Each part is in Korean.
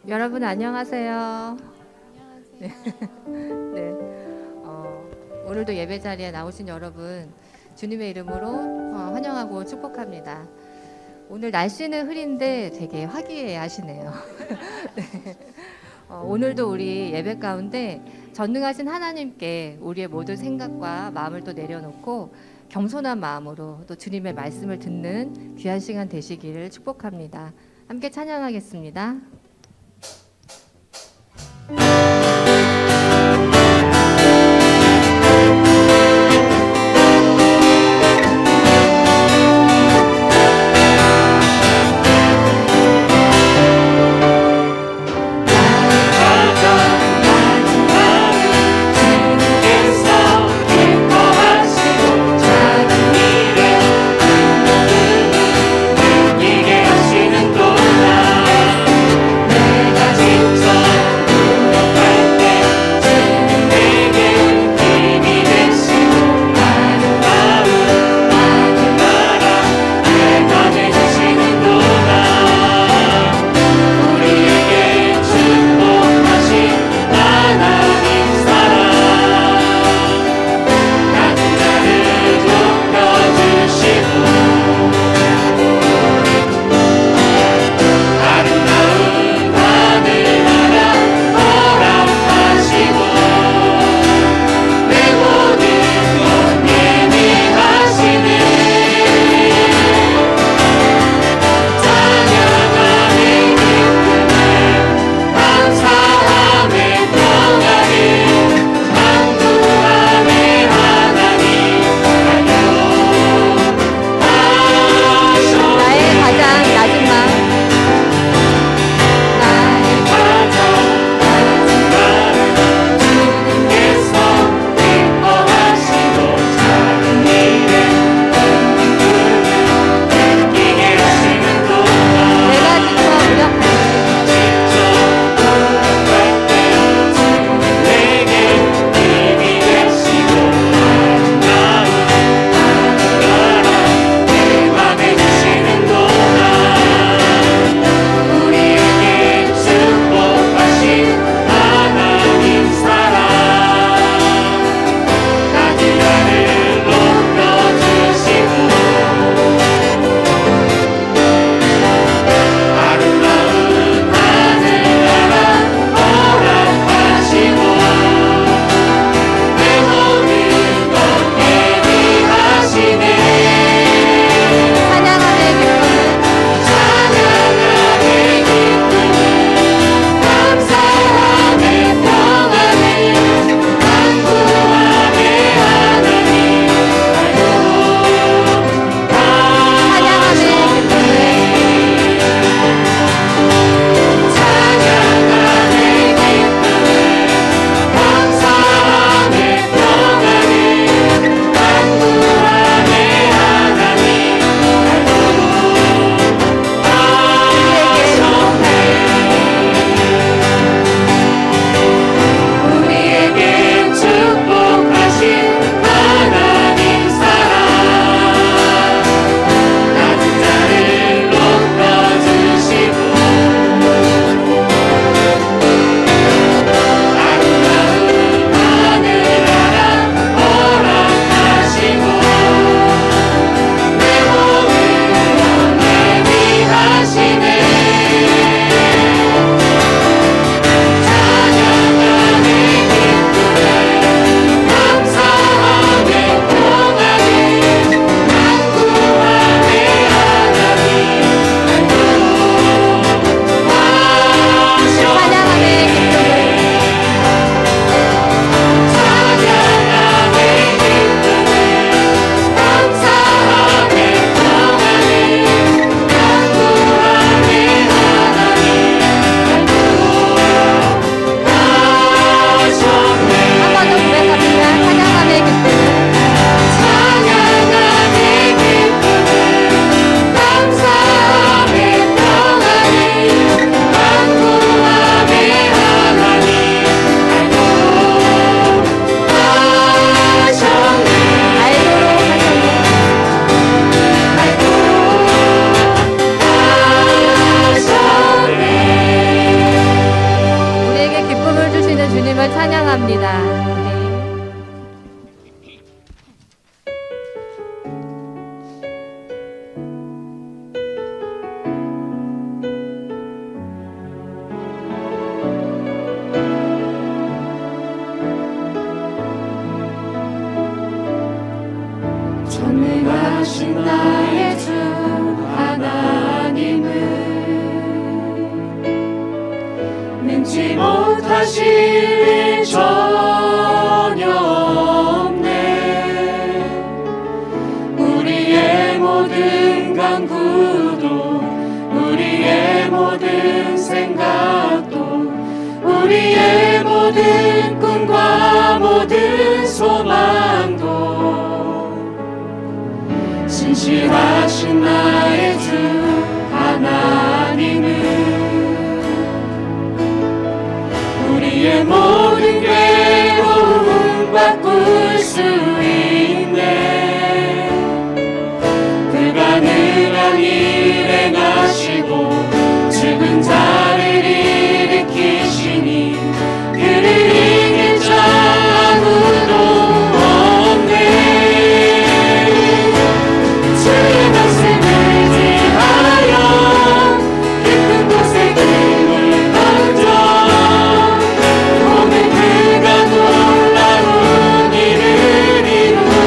여러분 안녕하세요. 네. 네. 오늘도 예배 자리에 나오신 여러분 주님의 이름으로 환영하고 축복합니다. 오늘 날씨는 흐린데 되게 화기애애하시네요. 네. 오늘도 우리 예배 가운데 전능하신 하나님께 우리의 모든 생각과 마음을 또 내려놓고 겸손한 마음으로 또 주님의 말씀을 듣는 귀한 시간 되시기를 축복합니다. 함께 찬양하겠습니다. 이게 하시는 동안 전능하신 나의 주 하나님은 능치 못하실 일 전혀 없네. 우리의 모든 간구도 우리의 모든 생각도 우리의 모든 꿈과 모든 소망도 신실하신 나의 주 하나님은 우리의 모든 괴로움 바꿀 수 있네. 불가능한 일 행하시고 죽은 자를 일으키시니 그를 이길 자 아무도 없네. 주의 말씀을 지하여 깊은 곳에 등을 던져 오늘 그가 놀라운 일을 이루네.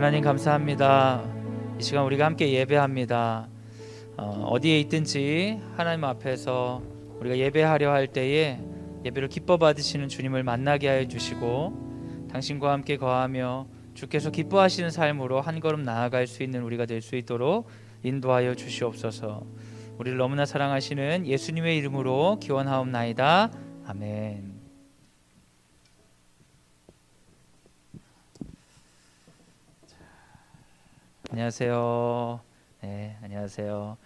하나님 감사합니다. 이 시간 우리가 함께 예배합니다. 어디에 있든지 하나님 앞에서 우리가 예배하려 할 때에 예배를 기뻐 받으시는 주님을 만나게 하여 주시고 당신과 함께 거하며 주께서 기뻐하시는 삶으로 한 걸음 나아갈 수 있는 우리가 될 수 있도록 인도하여 주시옵소서. 우리를 너무나 사랑하시는 예수님의 이름으로 기원하옵나이다. 아멘. 안녕하세요. 네, 안녕하세요.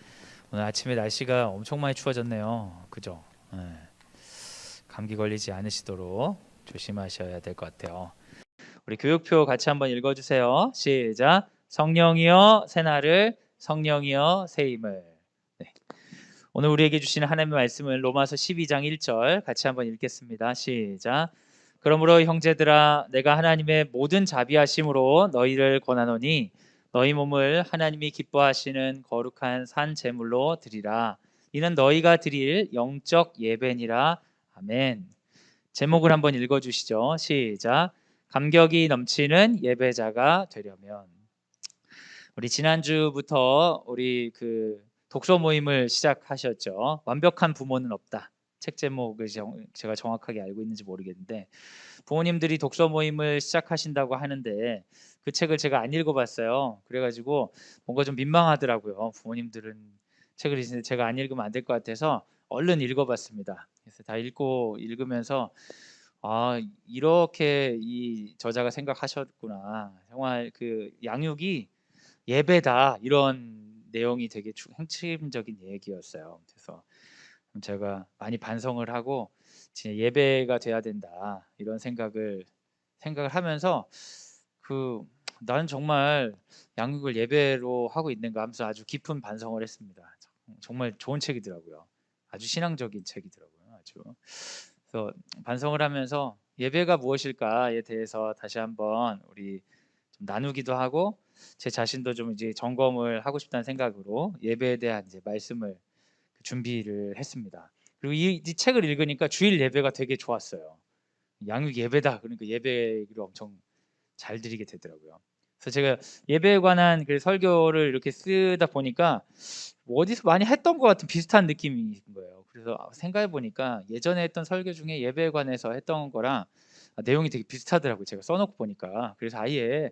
오늘 아침에 날씨가 엄청 많이 추워졌네요. 그죠? 네. 감기 걸리지 않으시도록 조심하셔야 될 것 같아요. 우리 교육표 같이 한번 읽어주세요. 시작. 성령이여 새날을, 성령이여 새 힘을. 네. 오늘 우리에게 주시는 하나님의 말씀은 로마서 12장 1절 같이 한번 읽겠습니다. 시작. 그러므로 형제들아 내가 하나님의 모든 자비하심으로 너희를 권하노니 너희 몸을 하나님이 기뻐하시는 거룩한 산 제물로 드리라. 이는 너희가 드릴 영적 예배니라. 아멘. 제목을 한번 읽어주시죠. 시작. 감격이 넘치는 예배자가 되려면. 우리 지난주부터 우리 독서 모임을 시작하셨죠. 완벽한 부모는 없다. 책 제목을 제가 정확하게 알고 있는지 모르겠는데 부모님들이 독서 모임을 시작하신다고 하는데 그 책을 제가 안 읽어봤어요. 그래가지고 뭔가 좀 민망하더라고요. 부모님들은 책을 읽는데 제가 안 읽으면 안 될 것 같아서 얼른 읽어봤습니다. 그래서 다 읽으면서 이렇게 이 저자가 생각하셨구나. 정말 양육이 예배다 이런 내용이 되게 핵심적인 얘기였어요. 그래서 제가 많이 반성을 하고 진짜 예배가 돼야 된다 이런 생각을 하면서 나는 정말 양육을 예배로 하고 있는가 하면서 아주 깊은 반성을 했습니다. 정말 좋은 책이더라고요. 아주 신앙적인 책이더라고요. 아주. 그래서 반성을 하면서 예배가 무엇일까에 대해서 다시 한번 우리 좀 나누기도 하고 제 자신도 좀 이제 점검을 하고 싶다는 생각으로 예배에 대한 이제 말씀을 준비를 했습니다. 그리고 이 책을 읽으니까 주일 예배가 되게 좋았어요. 양육 예배다. 그러니까 예배를 엄청 잘 드리게 되더라고요. 그래서 제가 예배에 관한 설교를 이렇게 쓰다 보니까 어디서 많이 했던 것 같은 비슷한 느낌인 거예요. 그래서 생각해 보니까 예전에 했던 설교 중에 예배에 관해서 했던 거랑 내용이 되게 비슷하더라고요. 제가 써놓고 보니까. 그래서 아예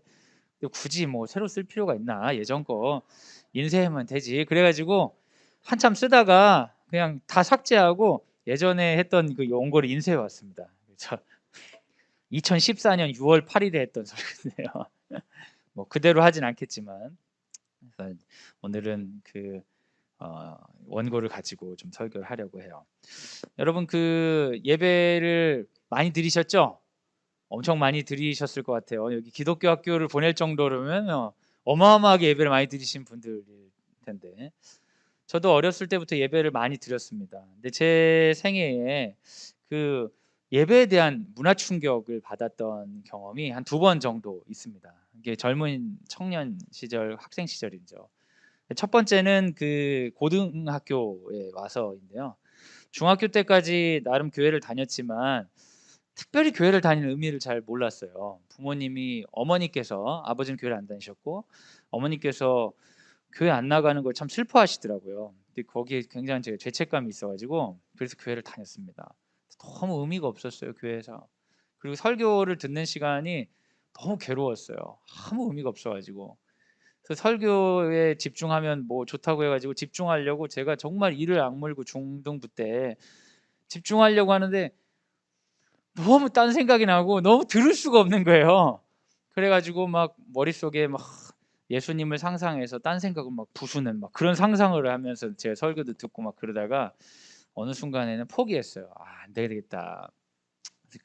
굳이 뭐 새로 쓸 필요가 있나, 예전 거 인쇄하면 되지. 그래가지고 한참 쓰다가 그냥 다 삭제하고 예전에 했던 원고를 인쇄해 왔습니다. 그래서 2014년 6월 8일에 했던 설교인데요. 뭐 그대로 하진 않겠지만 그래서 오늘은 원고를 가지고 좀 설교를 하려고 해요. 여러분 예배를 많이 드리셨죠? 엄청 많이 드리셨을 것 같아요. 여기 기독교 학교를 보낼 정도로면 어마어마하게 예배를 많이 드리신 분들일 텐데 저도 어렸을 때부터 예배를 많이 드렸습니다. 근데 제 생애에 예배에 대한 문화 충격을 받았던 경험이 한 2번 정도 있습니다. 이게 젊은 청년 시절, 학생 시절이죠. 첫 번째는 고등학교에 와서인데요. 중학교 때까지 나름 교회를 다녔지만 특별히 교회를 다니는 의미를 잘 몰랐어요. 어머니께서 아버지는 교회를 안 다니셨고 어머니께서 교회 안 나가는 걸 참 슬퍼하시더라고요. 근데 거기에 굉장히 제가 죄책감이 있어가지고 그래서 교회를 다녔습니다. 너무 의미가 없었어요, 교회에서. 그리고 설교를 듣는 시간이 너무 괴로웠어요. 아무 의미가 없어가지고. 그래서 설교에 집중하면 뭐 좋다고 해가지고 집중하려고 제가 정말 이를 악물고 중등부 때 집중하려고 하는데 너무 딴 생각이 나고 너무 들을 수가 없는 거예요. 그래가지고 막 머릿속에 막 예수님을 상상해서 딴 생각을 막 부수는 막 그런 상상을 하면서 제 설교도 듣고 막 그러다가 어느 순간에는 포기했어요. 안 되겠다.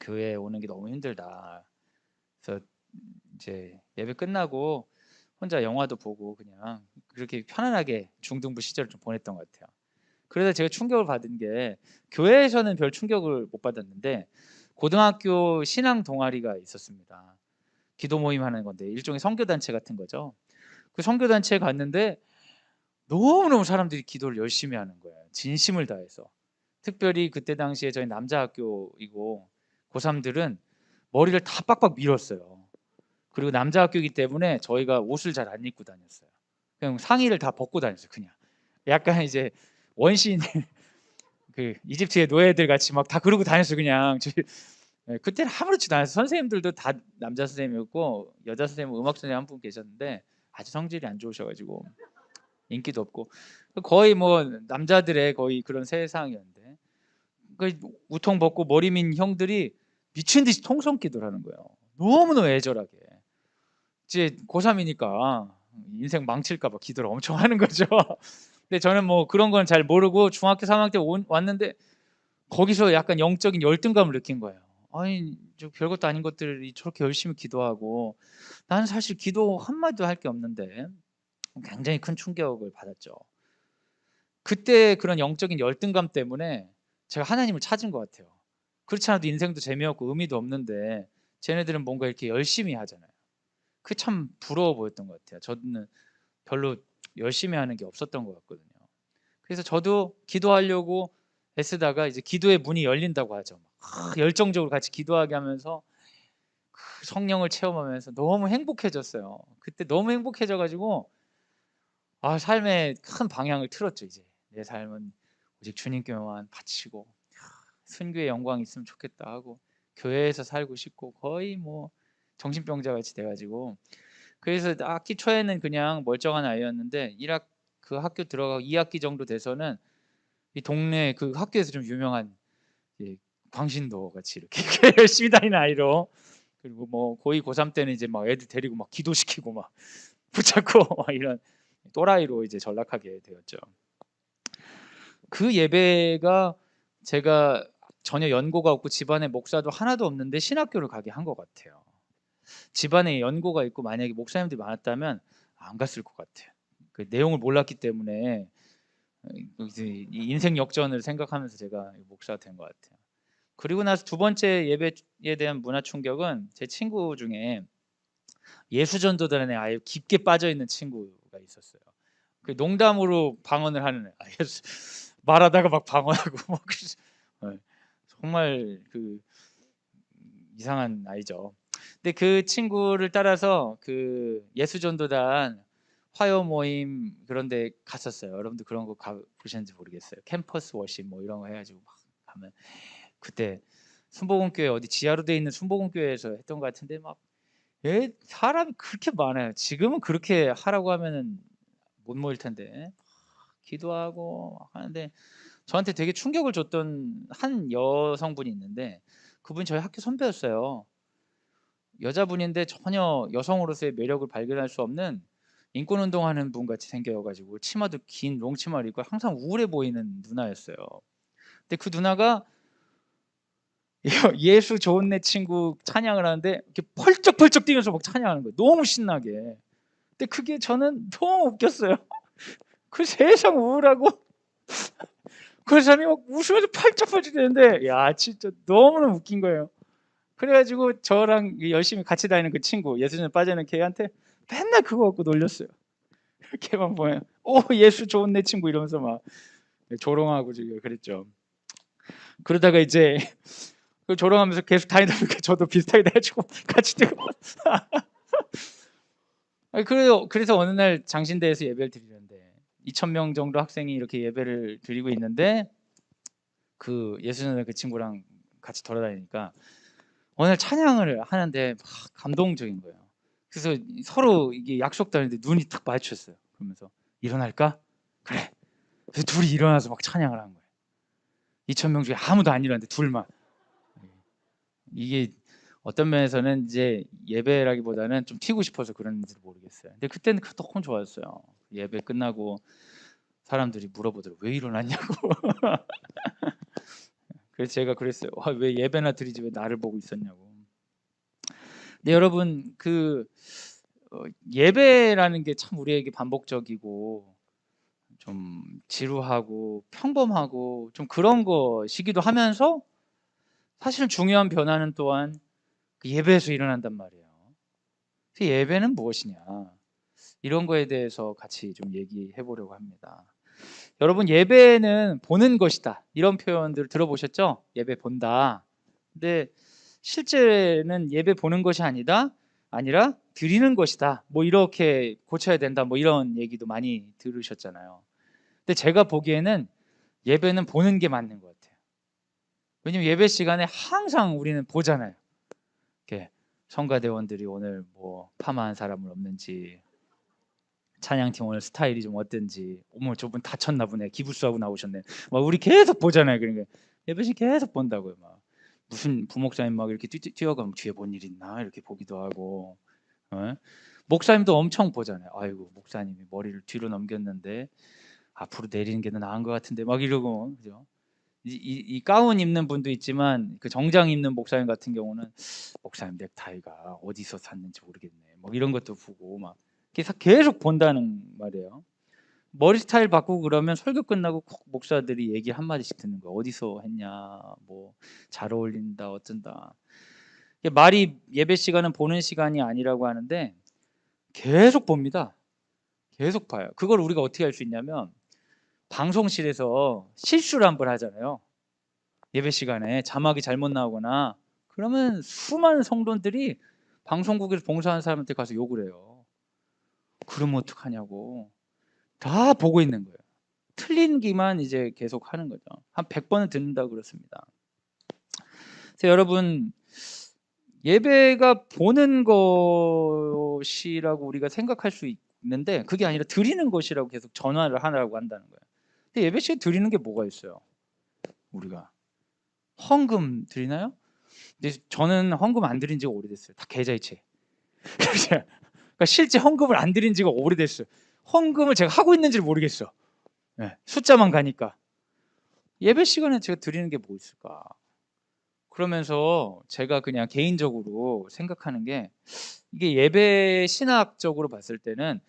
교회에 오는 게 너무 힘들다. 그래서 이제 예배 끝나고 혼자 영화도 보고 그냥 그렇게 편안하게 중등부 시절을 좀 보냈던 것 같아요. 그래서 제가 충격을 받은 게 교회에서는 별 충격을 못 받았는데 고등학교 신앙 동아리가 있었습니다. 기도 모임 하는 건데 일종의 선교단체 같은 거죠. 그 선교단체에 갔는데 너무너무 사람들이 기도를 열심히 하는 거예요. 진심을 다해서. 특별히 그때 당시에 저희 남자 학교이고 고3들은 머리를 다 빡빡 밀었어요. 그리고 남자 학교이기 때문에 저희가 옷을 잘 안 입고 다녔어요. 그냥 상의를 다 벗고 다녔어요. 그냥 약간 이제 원시인 그 이집트의 노예들 같이 막 다 그러고 다녔어요. 그냥 그때는 아무렇지도 않았어요. 선생님들도 다 남자 선생님이었고 여자 선생님 음악 선생님 한 분 계셨는데 아주 성질이 안 좋으셔가지고 인기도 없고 거의 뭐 남자들의 거의 그런 세상이었는데 그 우통 벗고 머리 민 형들이 미친 듯이 통성기도를 하는 거예요. 너무너무 애절하게. 이제 고3이니까 인생 망칠까 봐 기도를 엄청 하는 거죠. 근데 저는 뭐 그런 건 잘 모르고 중학교 3학년 때 왔는데 거기서 약간 영적인 열등감을 느낀 거예요. 아니 저 별것도 아닌 것들이 저렇게 열심히 기도하고 나는 사실 기도 한마디도 할 게 없는데 굉장히 큰 충격을 받았죠. 그때 그런 영적인 열등감 때문에 제가 하나님을 찾은 것 같아요. 그렇지 않아도 인생도 재미없고 의미도 없는데 쟤네들은 뭔가 이렇게 열심히 하잖아요. 그게 참 부러워 보였던 것 같아요. 저는 별로 열심히 하는 게 없었던 것 같거든요. 그래서 저도 기도하려고 애쓰다가 이제 기도의 문이 열린다고 하죠. 열정적으로 같이 기도하게 하면서 그 성령을 체험하면서 너무 행복해졌어요. 그때 너무 행복해져가지고 삶의 큰 방향을 틀었죠. 이제 내 삶은 오직 주님께만 바치고 선교의 영광이 있으면 좋겠다 하고 교회에서 살고 싶고 거의 뭐 정신병자 같이 돼가지고 그래서 학기 초에는 그냥 멀쩡한 아이였는데 그 학교 들어가고 2학기 정도 돼서는 이 동네 그 학교에서 좀 유명한 광신도 같이 이렇게 열심히 다니는 아이로 그리고 뭐 고2 고3 때는 이제 막 애들 데리고 막 기도시키고 막 붙잡고 막 이런 또라이로 이제 전락하게 되었죠. 그 예배가 제가 전혀 연고가 없고 집안에 목사도 하나도 없는데 신학교를 가게 한 것 같아요. 집안에 연고가 있고 만약에 목사님들이 많았다면 안 갔을 것 같아요. 그 내용을 몰랐기 때문에 이제 인생 역전을 생각하면서 제가 목사가 된 것 같아요. 그리고 나서 두 번째 예배에 대한 문화 충격은 제 친구 중에 예수전도단에 아예 깊게 빠져 있는 친구가 있었어요. 그 농담으로 방언을 하는 말하다가 막 방언하고 막 정말 그 이상한 아이죠. 근데 그 친구를 따라서 그 예수전도단 화요 모임 그런 데 갔었어요. 여러분들 그런 거 보셨는지 모르겠어요. 캠퍼스 워십 뭐 이런 거 해가지고 막 가면 그때 순복음교회 어디 지하로 돼 있는 순복음교회에서 했던 것 같은데 막 사람이 그렇게 많아요. 지금은 그렇게 하라고 하면은 못 모일 텐데 기도하고 막 하는데 저한테 되게 충격을 줬던 한 여성분이 있는데 그분이 저희 학교 선배였어요. 여자분인데 전혀 여성으로서의 매력을 발견할 수 없는 인권운동하는 분 같이 생겨가지고 치마도 긴 롱치마를 입고 항상 우울해 보이는 누나였어요. 근데 그 누나가 예수 좋은 내 친구 찬양을 하는데 이렇게 펄쩍펄쩍 뛰면서 막 찬양하는 거예요. 너무 신나게. 근데 그게 저는 너무 웃겼어요. 그 세상 우울하고 그 사람이 막 웃으면서 펄쩍펄쩍 뛰는데 야 진짜 너무너무 웃긴 거예요. 그래가지고 저랑 열심히 같이 다니는 그 친구 예수전에 빠지는 걔한테 맨날 그거 갖고 놀렸어요. 걔만 보면 예수 좋은 내 친구 이러면서 막 조롱하고 지금 그랬죠. 그러다가 이제 그 조롱하면서 계속 다니다 보니까 저도 비슷하게 돼가지고 같이 뛰고 그래서 어느 날 장신대에서 예배를 드리는데 2,000명 정도 학생이 이렇게 예배를 드리고 있는데 그 예수전에 그 친구랑 같이 돌아다니니까 어느 날 찬양을 하는데 막 감동적인 거예요. 그래서 서로 이게 약속도 하는데 눈이 탁 마주쳤어요. 그러면서 일어날까? 그래. 그래서 둘이 일어나서 막 찬양을 한 거예요. 2,000명 중에 아무도 안 일어났는데 둘만. 이게 어떤 면에서는 이제 예배라기보다는 좀 튀고 싶어서 그런지도 모르겠어요. 근데 그때는 너무 좋았어요. 예배 끝나고 사람들이 물어보더라고요. 왜 일어났냐고. 그래서 제가 그랬어요. 왜 예배나 드리지 왜 나를 보고 있었냐고. 근데 여러분 그 예배라는 게 참 우리에게 반복적이고 좀 지루하고 평범하고 좀 그런 것이기도 하면서 사실은 중요한 변화는 또한 그 예배에서 일어난단 말이에요. 그 예배는 무엇이냐 이런 거에 대해서 같이 좀 얘기해 보려고 합니다. 여러분 예배는 보는 것이다 이런 표현들 들어보셨죠? 예배 본다. 근데 실제는 예배 보는 것이 아니라 드리는 것이다. 뭐 이렇게 고쳐야 된다. 뭐 이런 얘기도 많이 들으셨잖아요. 근데 제가 보기에는 예배는 보는 게 맞는 것 같아요. 왜냐면 예배 시간에 항상 우리는 보잖아요. 이렇게 성가대원들이 오늘 뭐 파마한 사람은 없는지, 찬양팀 오늘 스타일이 좀 어떤지, 어머 저분 다쳤나 보네, 기부스하고 나오셨네. 막 우리 계속 보잖아요. 그러니까 예배시 계속 본다고요. 막 무슨 부목사님 막 이렇게 뛰어가면 뒤에 뭔 일 있나 이렇게 보기도 하고, 어? 목사님도 엄청 보잖아요. 아이고 목사님이 머리를 뒤로 넘겼는데 앞으로 내리는 게 더 나은 것 같은데 막 이러고, 그죠? 이 가운 입는 분도 있지만 그 정장 입는 목사님 같은 경우는 목사님 넥타이가 어디서 샀는지 모르겠네. 뭐 이런 것도 보고 막 계속 본다는 말이에요. 머리 스타일 바꾸고 그러면 설교 끝나고 꼭 목사들이 얘기 한 마디씩 듣는 거예요. 어디서 했냐, 뭐 잘 어울린다, 어쩐다. 이게 말이 예배 시간은 보는 시간이 아니라고 하는데 계속 봅니다. 계속 봐요. 그걸 우리가 어떻게 할 수 있냐면 방송실에서 실수를 한번 하잖아요. 예배 시간에 자막이 잘못 나오거나 그러면 수많은 성도들이 방송국에서 봉사하는 사람한테 가서 욕을 해요. 그러면 어떡하냐고. 다 보고 있는 거예요. 틀린 기만 이제 계속 하는 거죠. 한 100번은 듣는다고 그렇습니다. 그래서 여러분, 예배가 보는 것이라고 우리가 생각할 수 있는데 그게 아니라 드리는 것이라고 계속 전환을 하라고 한다는 거예요. 근데 예배 시에 드리는 게 뭐가 있어요? 우리가 헌금 드리나요? 근데 저는 헌금 안 드린 지가 오래됐어요. 다 계좌이체. 그러니까 실제 헌금을 안 드린 지가 오래됐어요. 헌금을 제가 하고 있는지를 모르겠어. 네, 숫자만 가니까. 예배 시간에 제가 드리는 게 뭐 있을까? 그러면서 제가 그냥 개인적으로 생각하는 게, 이게 예배 신학적으로 봤을 때는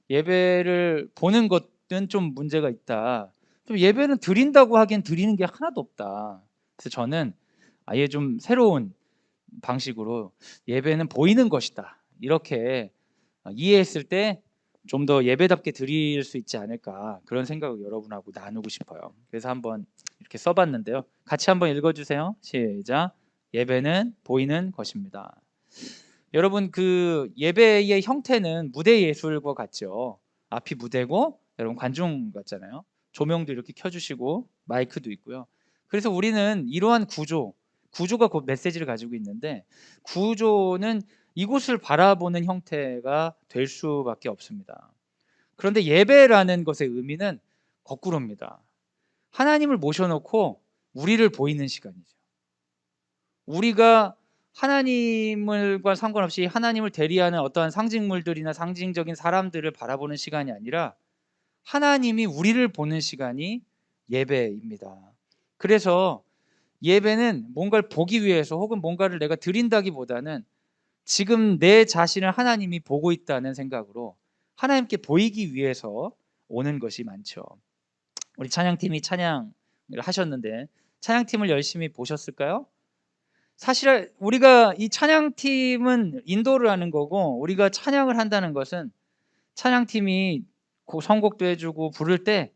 예배를 보는 것은 좀 문제가 있다. 좀 예배는 드린다고 하기엔 드리는 게 하나도 없다. 그래서 저는 아예 좀 새로운 방식으로 예배는 보이는 것이다, 이렇게 이해했을 때 좀 더 예배답게 드릴 수 있지 않을까, 그런 생각을 여러분하고 나누고 싶어요. 그래서 한번 이렇게 써봤는데요. 같이 한번 읽어주세요. 시작. 예배는 보이는 것입니다. 여러분, 그 예배의 형태는 무대 예술과 같죠. 앞이 무대고 여러분 관중 같잖아요. 조명도 이렇게 켜주시고 마이크도 있고요. 그래서 우리는 이러한 구조가 곧 메시지를 가지고 있는데, 구조는 이곳을 바라보는 형태가 될 수밖에 없습니다. 그런데 예배라는 것의 의미는 거꾸로입니다. 하나님을 모셔놓고 우리를 보이는 시간이죠. 우리가 하나님과 상관없이 하나님을 대리하는 어떠한 상징물들이나 상징적인 사람들을 바라보는 시간이 아니라 하나님이 우리를 보는 시간이 예배입니다. 그래서 예배는 뭔가를 보기 위해서 혹은 뭔가를 내가 드린다기보다는 지금 내 자신을 하나님이 보고 있다는 생각으로 하나님께 보이기 위해서 오는 것이 많죠. 우리 찬양팀이 찬양을 하셨는데 찬양팀을 열심히 보셨을까요? 사실 우리가 이 찬양팀은 인도를 하는 거고, 우리가 찬양을 한다는 것은 찬양팀이 선곡도 해주고 부를 때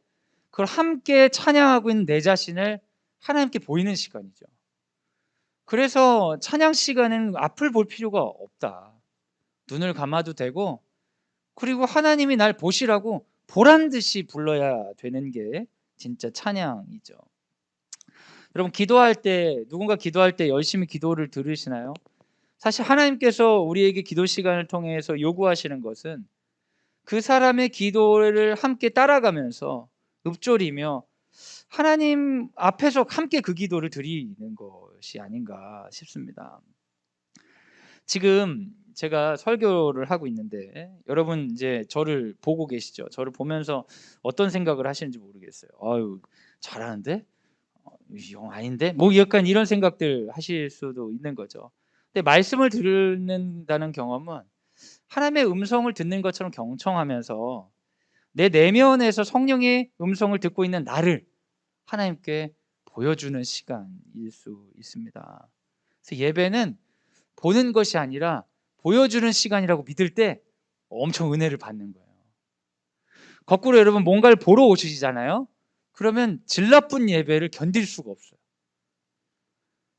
그걸 함께 찬양하고 있는 내 자신을 하나님께 보이는 시간이죠. 그래서 찬양 시간에는 앞을 볼 필요가 없다. 눈을 감아도 되고, 그리고 하나님이 날 보시라고 보란 듯이 불러야 되는 게 진짜 찬양이죠. 여러분, 기도할 때, 누군가 기도할 때 열심히 기도를 들으시나요? 사실 하나님께서 우리에게 기도 시간을 통해서 요구하시는 것은 그 사람의 기도를 함께 따라가면서 읊조리며 하나님 앞에서 함께 그 기도를 드리는 것이 아닌가 싶습니다. 지금 제가 설교를 하고 있는데 여러분 이제 저를 보고 계시죠? 저를 보면서 어떤 생각을 하시는지 모르겠어요. 아유, 잘하는데? 영 아닌데? 뭐 약간 이런 생각들 하실 수도 있는 거죠. 근데 말씀을 듣는다는 경험은 하나님의 음성을 듣는 것처럼 경청하면서 내 내면에서 성령의 음성을 듣고 있는 나를 하나님께 보여주는 시간일 수 있습니다. 그래서 예배는 보는 것이 아니라 보여주는 시간이라고 믿을 때 엄청 은혜를 받는 거예요. 거꾸로 여러분, 뭔가를 보러 오시잖아요. 그러면 질 나쁜 예배를 견딜 수가 없어요.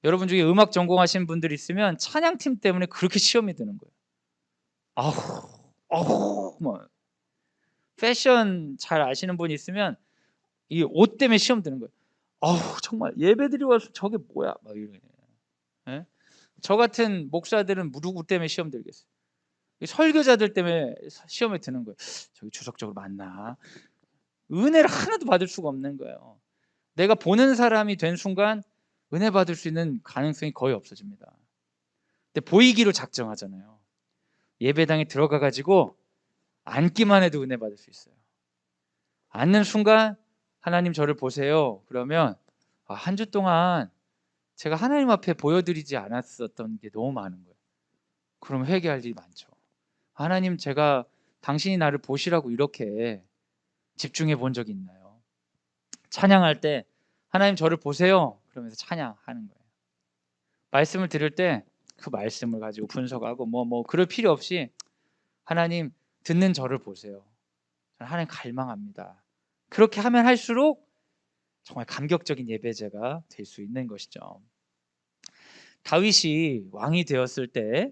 여러분 중에 음악 전공하신 분들 있으면 찬양팀 때문에 그렇게 시험이 드는 거예요. 아우, 뭐 패션 잘 아시는 분이 있으면 이 옷 때문에 시험 드는 거예요. 아우, 정말 예배드리 와서 저게 뭐야? 막 이러네. 예? 저 같은 목사들은 누구 때문에 시험 들겠어요? 설교자들 때문에 시험에 드는 거예요. 저기 주석적으로 맞나? 은혜를 하나도 받을 수가 없는 거예요. 내가 보는 사람이 된 순간 은혜 받을 수 있는 가능성이 거의 없어집니다. 근데 보이기로 작정하잖아요. 예배당에 들어가 가지고 앉기만 해도 은혜 받을 수 있어요. 앉는 순간 하나님 저를 보세요. 그러면 한 주 동안 제가 하나님 앞에 보여드리지 않았었던 게 너무 많은 거예요. 그럼 회개할 일이 많죠. 하나님, 제가 당신이 나를 보시라고 이렇게 집중해 본 적이 있나요? 찬양할 때 하나님 저를 보세요. 그러면서 찬양하는 거예요. 말씀을 들을 때 그 말씀을 가지고 분석하고 뭐 그럴 필요 없이 하나님, 듣는 저를 보세요. 저는 하나님 갈망합니다. 그렇게 하면 할수록 정말 감격적인 예배자가 될 수 있는 것이죠. 다윗이 왕이 되었을 때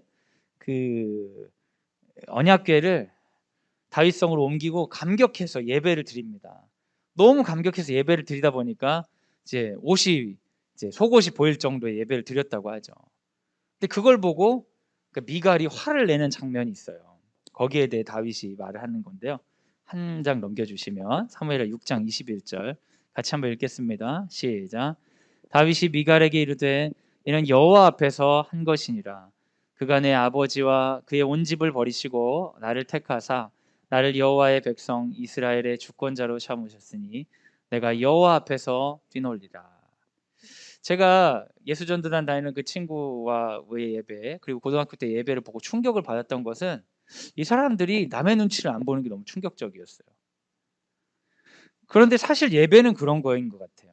그 언약궤를 다윗성으로 옮기고 감격해서 예배를 드립니다. 너무 감격해서 예배를 드리다 보니까 이제 옷이 속옷이 보일 정도의 예배를 드렸다고 하죠. 근데 그걸 보고 미갈이 화를 내는 장면이 있어요. 거기에 대해 다윗이 말을 하는 건데요. 한 장 넘겨주시면 사무엘하 6장 21절 같이 한번 읽겠습니다. 시작. 다윗이 미갈에게 이르되 이는 여호와 앞에서 한 것이니라. 그가 내 아버지와 그의 온 집을 버리시고 나를 택하사 나를 여호와의 백성 이스라엘의 주권자로 삼으셨으니 내가 여호와 앞에서 뛰놀리라. 제가 예수전도단 다니는 그 친구와의 예배, 그리고 고등학교 때 예배를 보고 충격을 받았던 것은 이 사람들이 남의 눈치를 안 보는 게 너무 충격적이었어요. 그런데 사실 예배는 그런 거인 것 같아요.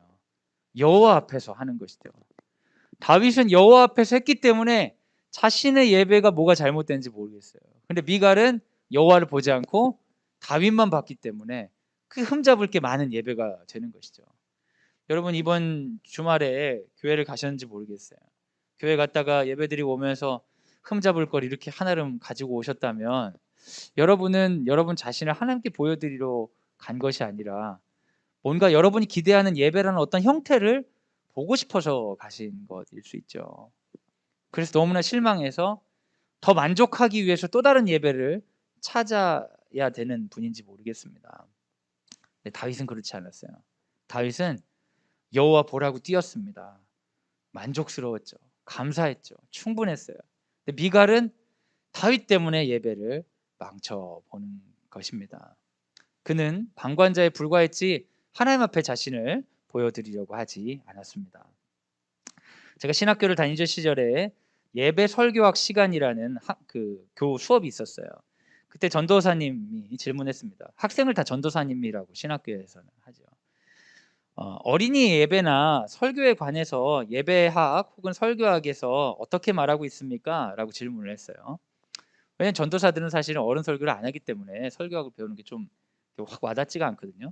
여호와 앞에서 하는 것이죠. 다윗은 여호와 앞에서 했기 때문에 자신의 예배가 뭐가 잘못된지 모르겠어요. 근데 미갈은 여호와를 보지 않고 다윗만 봤기 때문에 그 흠잡을 게 많은 예배가 되는 것이죠. 여러분, 이번 주말에 교회를 가셨는지 모르겠어요. 교회 갔다가 예배드리고 오면서 흠잡을 걸 이렇게 한아름 가지고 오셨다면 여러분은 여러분 자신을 하나님께 보여드리러 간 것이 아니라 뭔가 여러분이 기대하는 예배라는 어떤 형태를 보고 싶어서 가신 것일 수 있죠. 그래서 너무나 실망해서 더 만족하기 위해서 또 다른 예배를 찾아야 되는 분인지 모르겠습니다. 근데 다윗은 그렇지 않았어요. 다윗은 여호와 보라고 뛰었습니다. 만족스러웠죠. 감사했죠. 충분했어요. 근데 미갈은 다윗 때문에 예배를 망쳐보는 것입니다. 그는 방관자에 불과했지 하나님 앞에 자신을 보여드리려고 하지 않았습니다. 제가 신학교를 다니던 시절에 예배 설교학 시간이라는 교 수업이 있었어요. 그때 전도사님이 질문했습니다. 학생을 다 전도사님이라고 신학교에서는 하죠. 어린이 예배나 설교에 관해서 예배학 혹은 설교학에서 어떻게 말하고 있습니까? 라고 질문을 했어요. 왜냐하면 전도사들은 사실은 어른 설교를 안 하기 때문에 설교학을 배우는 게 좀 확 와닿지가 않거든요.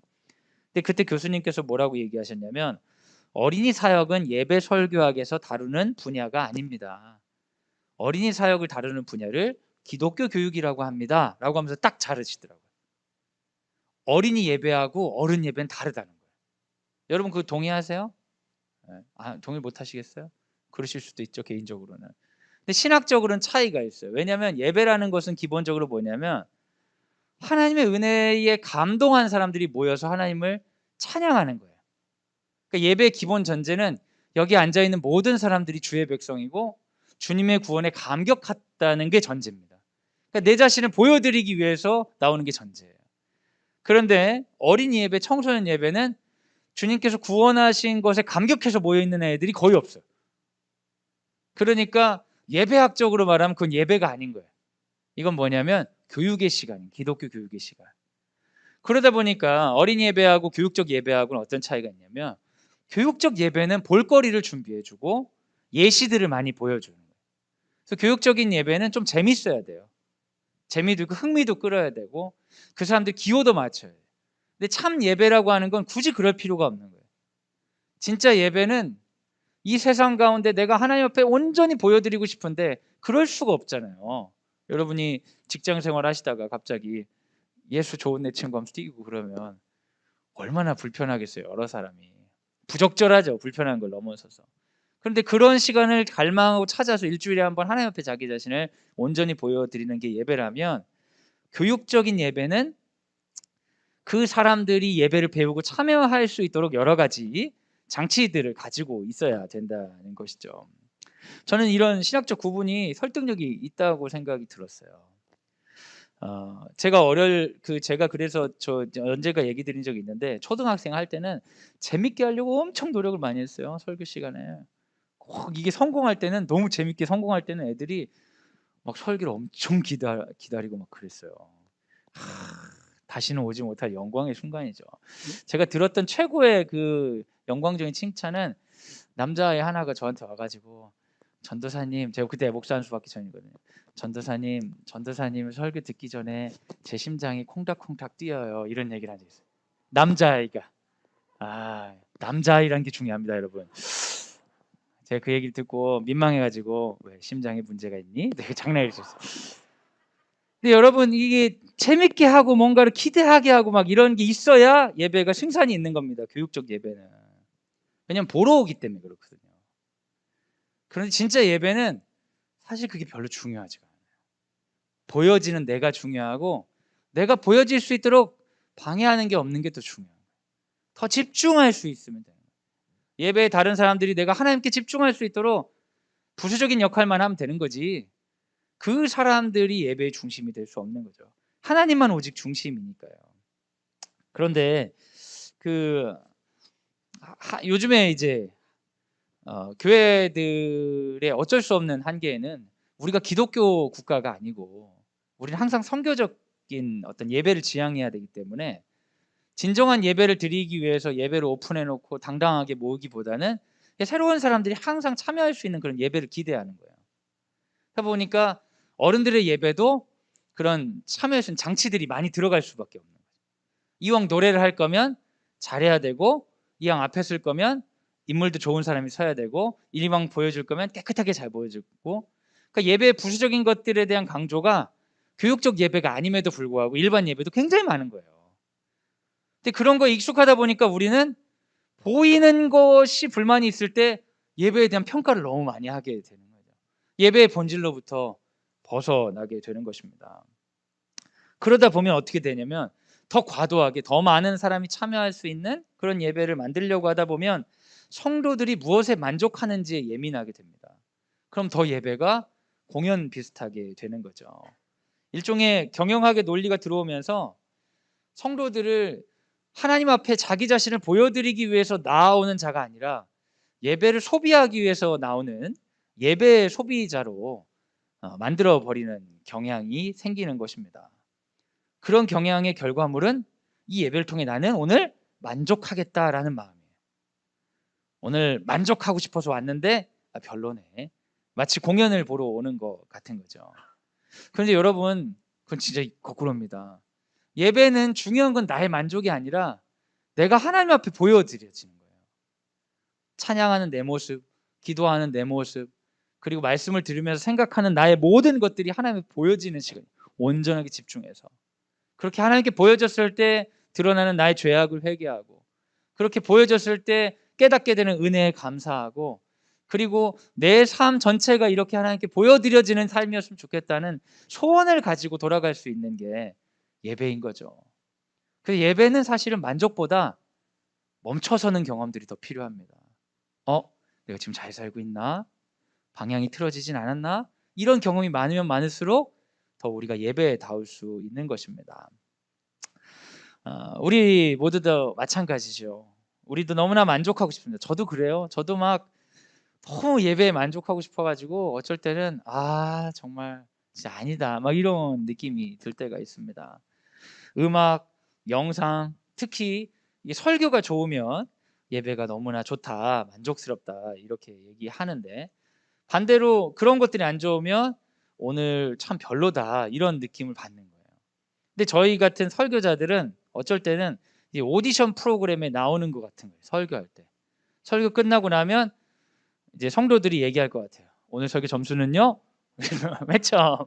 근데 그때 교수님께서 뭐라고 얘기하셨냐면 어린이 사역은 예배 설교학에서 다루는 분야가 아닙니다. 어린이 사역을 다루는 분야를 기독교 교육이라고 합니다. 라고 하면서 딱 자르시더라고요. 어린이 예배하고 어른 예배는 다르다는 거예요. 여러분 그거 동의하세요? 동의 못 하시겠어요? 그러실 수도 있죠, 개인적으로는. 근데 신학적으로는 차이가 있어요. 왜냐하면 예배라는 것은 기본적으로 뭐냐면 하나님의 은혜에 감동한 사람들이 모여서 하나님을 찬양하는 거예요. 그러니까 예배의 기본 전제는 여기 앉아있는 모든 사람들이 주의 백성이고 주님의 구원에 감격했다는 게 전제입니다. 그러니까 내 자신을 보여드리기 위해서 나오는 게 전제예요. 그런데 어린이 예배, 청소년 예배는 주님께서 구원하신 것에 감격해서 모여있는 애들이 거의 없어요. 그러니까 예배학적으로 말하면 그건 예배가 아닌 거예요. 이건 뭐냐면 교육의 시간이에요. 기독교 교육의 시간. 그러다 보니까 어린이 예배하고 교육적 예배하고는 어떤 차이가 있냐면 교육적 예배는 볼거리를 준비해주고 예시들을 많이 보여주는 거예요. 그래서 교육적인 예배는 좀 재밌어야 돼요. 재미도 있고 흥미도 끌어야 되고 그 사람들 기호도 맞춰야 돼요. 근데 참 예배라고 하는 건 굳이 그럴 필요가 없는 거예요. 진짜 예배는 이 세상 가운데 내가 하나님 앞에 온전히 보여드리고 싶은데 그럴 수가 없잖아요. 여러분이 직장 생활 하시다가 갑자기 예수 좋은 내 친구 하면서 뛰고 그러면 얼마나 불편하겠어요. 여러 사람이 부적절하죠. 불편한 걸 넘어서서. 그런데 그런 시간을 갈망하고 찾아서 일주일에 한 번 하나님 앞에 자기 자신을 온전히 보여드리는 게 예배라면, 교육적인 예배는 그 사람들이 예배를 배우고 참여할 수 있도록 여러 가지 장치들을 가지고 있어야 된다는 것이죠. 저는 이런 신학적 구분이 설득력이 있다고 생각이 들었어요. 제가 그래서 저 언제가 얘기 드린 적이 있는데, 초등학생 할 때는 재밌게 하려고 엄청 노력을 많이 했어요. 설교 시간에 꼭 이게 성공할 때는, 너무 재밌게 성공할 때는 애들이 막 설교를 엄청 기다리고 막 그랬어요. 다시는 오지 못할 영광의 순간이죠. 제가 들었던 최고의 그 영광적인 칭찬은, 남자애 하나가 저한테 와가지고, 전도사님, 제가 그때 목사 한 수 받기 전이거든요. 전도사님 설교 듣기 전에 제 심장이 콩닥콩닥 뛰어요. 이런 얘기를 한 적이 있어요. 남자아이가. 남자아이라는 게 중요합니다, 여러분. 제가 그 얘기를 듣고 민망해가지고, 왜 심장에 문제가 있니? 되게 장난을 쳤어요. 근데 여러분, 이게 재밌게 하고 뭔가를 기대하게 하고 막 이런 게 있어야 예배가 승산이 있는 겁니다. 교육적 예배는. 왜냐면 보러 오기 때문에 그렇거든요. 그런데 진짜 예배는 사실 그게 별로 중요하지가 않아요. 보여지는 내가 중요하고, 내가 보여질 수 있도록 방해하는 게 없는 게 더 중요해요. 더 집중할 수 있으면 돼요. 예배에 다른 사람들이 내가 하나님께 집중할 수 있도록 부수적인 역할만 하면 되는 거지, 그 사람들이 예배의 중심이 될 수 없는 거죠. 하나님만 오직 중심이니까요. 그런데 요즘에 이제 교회들의 어쩔 수 없는 한계에는, 우리가 기독교 국가가 아니고 우리는 항상 선교적인 어떤 예배를 지향해야 되기 때문에, 진정한 예배를 드리기 위해서 예배를 오픈해 놓고 당당하게 모으기보다는 새로운 사람들이 항상 참여할 수 있는 그런 예배를 기대하는 거예요. 그러다 보니까 어른들의 예배도 그런 참여할 수 있는 장치들이 많이 들어갈 수밖에 없는 거죠. 이왕 노래를 할 거면 잘해야 되고, 이왕 앞에 쓸 거면 인물도 좋은 사람이 서야 되고, 이왕 보여줄 거면 깨끗하게 잘 보여주고, 그러니까 예배의 부수적인 것들에 대한 강조가 교육적 예배가 아님에도 불구하고 일반 예배도 굉장히 많은 거예요. 근데 그런 거에 익숙하다 보니까 우리는 보이는 것이 불만이 있을 때 예배에 대한 평가를 너무 많이 하게 되는 거죠. 예배의 본질로부터 벗어나게 되는 것입니다. 그러다 보면 어떻게 되냐면, 더 과도하게 더 많은 사람이 참여할 수 있는 그런 예배를 만들려고 하다 보면 성도들이 무엇에 만족하는지에 예민하게 됩니다. 그럼 더 예배가 공연 비슷하게 되는 거죠. 일종의 경영학의 논리가 들어오면서 성도들을 하나님 앞에 자기 자신을 보여드리기 위해서 나아오는 자가 아니라 예배를 소비하기 위해서 나오는 예배 소비자로 만들어 버리는 경향이 생기는 것입니다. 그런 경향의 결과물은, 이 예배를 통해 나는 오늘 만족하겠다라는 마음이에요. 오늘 만족하고 싶어서 왔는데 별로네. 마치 공연을 보러 오는 것 같은 거죠. 그런데 여러분, 그건 진짜 거꾸로입니다. 예배는 중요한 건 나의 만족이 아니라 내가 하나님 앞에 보여드려지는 거예요. 찬양하는 내 모습, 기도하는 내 모습, 그리고 말씀을 들으면서 생각하는 나의 모든 것들이 하나님께 보여지는 시간, 온전하게 집중해서. 그렇게 하나님께 보여졌을 때 드러나는 나의 죄악을 회개하고, 그렇게 보여졌을 때 깨닫게 되는 은혜에 감사하고, 그리고 내 삶 전체가 이렇게 하나님께 보여드려지는 삶이었으면 좋겠다는 소원을 가지고 돌아갈 수 있는 게 예배인 거죠. 그래서 예배는 사실은 만족보다 멈춰서는 경험들이 더 필요합니다. 내가 지금 잘 살고 있나? 방향이 틀어지진 않았나? 이런 경험이 많으면 많을수록 더 우리가 예배에 닿을 수 있는 것입니다. 우리 모두 다 마찬가지죠. 우리도 너무나 만족하고 싶습니다. 저도 그래요. 저도 막 너무 예배에 만족하고 싶어가지고 어쩔 때는 정말 진짜 아니다 막 이런 느낌이 들 때가 있습니다. 음악, 영상, 특히 이게 설교가 좋으면 예배가 너무나 좋다, 만족스럽다 이렇게 얘기하는데, 반대로 그런 것들이 안 좋으면 오늘 참 별로다 이런 느낌을 받는 거예요. 근데 저희 같은 설교자들은 어쩔 때는 이 오디션 프로그램에 나오는 것 같은 거예요. 설교할 때. 설교 끝나고 나면 이제 성도들이 얘기할 것 같아요. 오늘 설교 점수는요? 맨 처음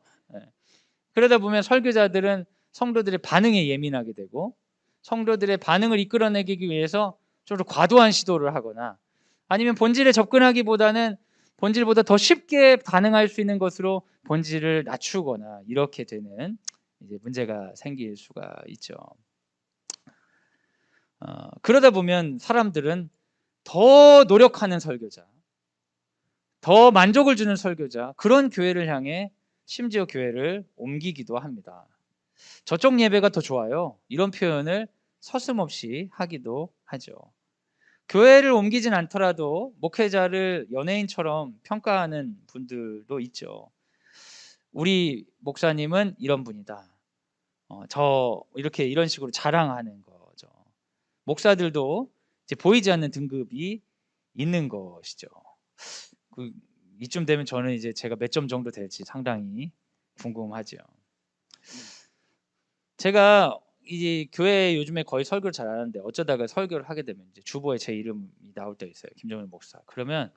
그러다 보면 설교자들은 성도들의 반응에 예민하게 되고 성도들의 반응을 이끌어내기 위해서 좀 더 과도한 시도를 하거나 아니면 본질에 접근하기보다는 본질보다 더 쉽게 반응할 수 있는 것으로 본질을 낮추거나 이렇게 되는 이제 문제가 생길 수가 있죠. 그러다 보면 사람들은 더 노력하는 설교자, 더 만족을 주는 설교자, 그런 교회를 향해 심지어 교회를 옮기기도 합니다. 저쪽 예배가 더 좋아요. 이런 표현을 서슴없이 하기도 하죠. 교회를 옮기진 않더라도 목회자를 연예인처럼 평가하는 분들도 있죠. 우리 목사님은 이런 분이다. 저 이렇게 이런 식으로 자랑하는 거죠. 목사들도 이제 보이지 않는 등급이 있는 것이죠. 이쯤 되면 저는 이제 제가 몇 점 정도 될지 상당히 궁금하죠. 제가 이제 교회 요즘에 거의 설교를 잘 안 하는데 어쩌다가 설교를 하게 되면 이제 주보에 제 이름이 나올 때가 있어요. 김정일 목사. 그러면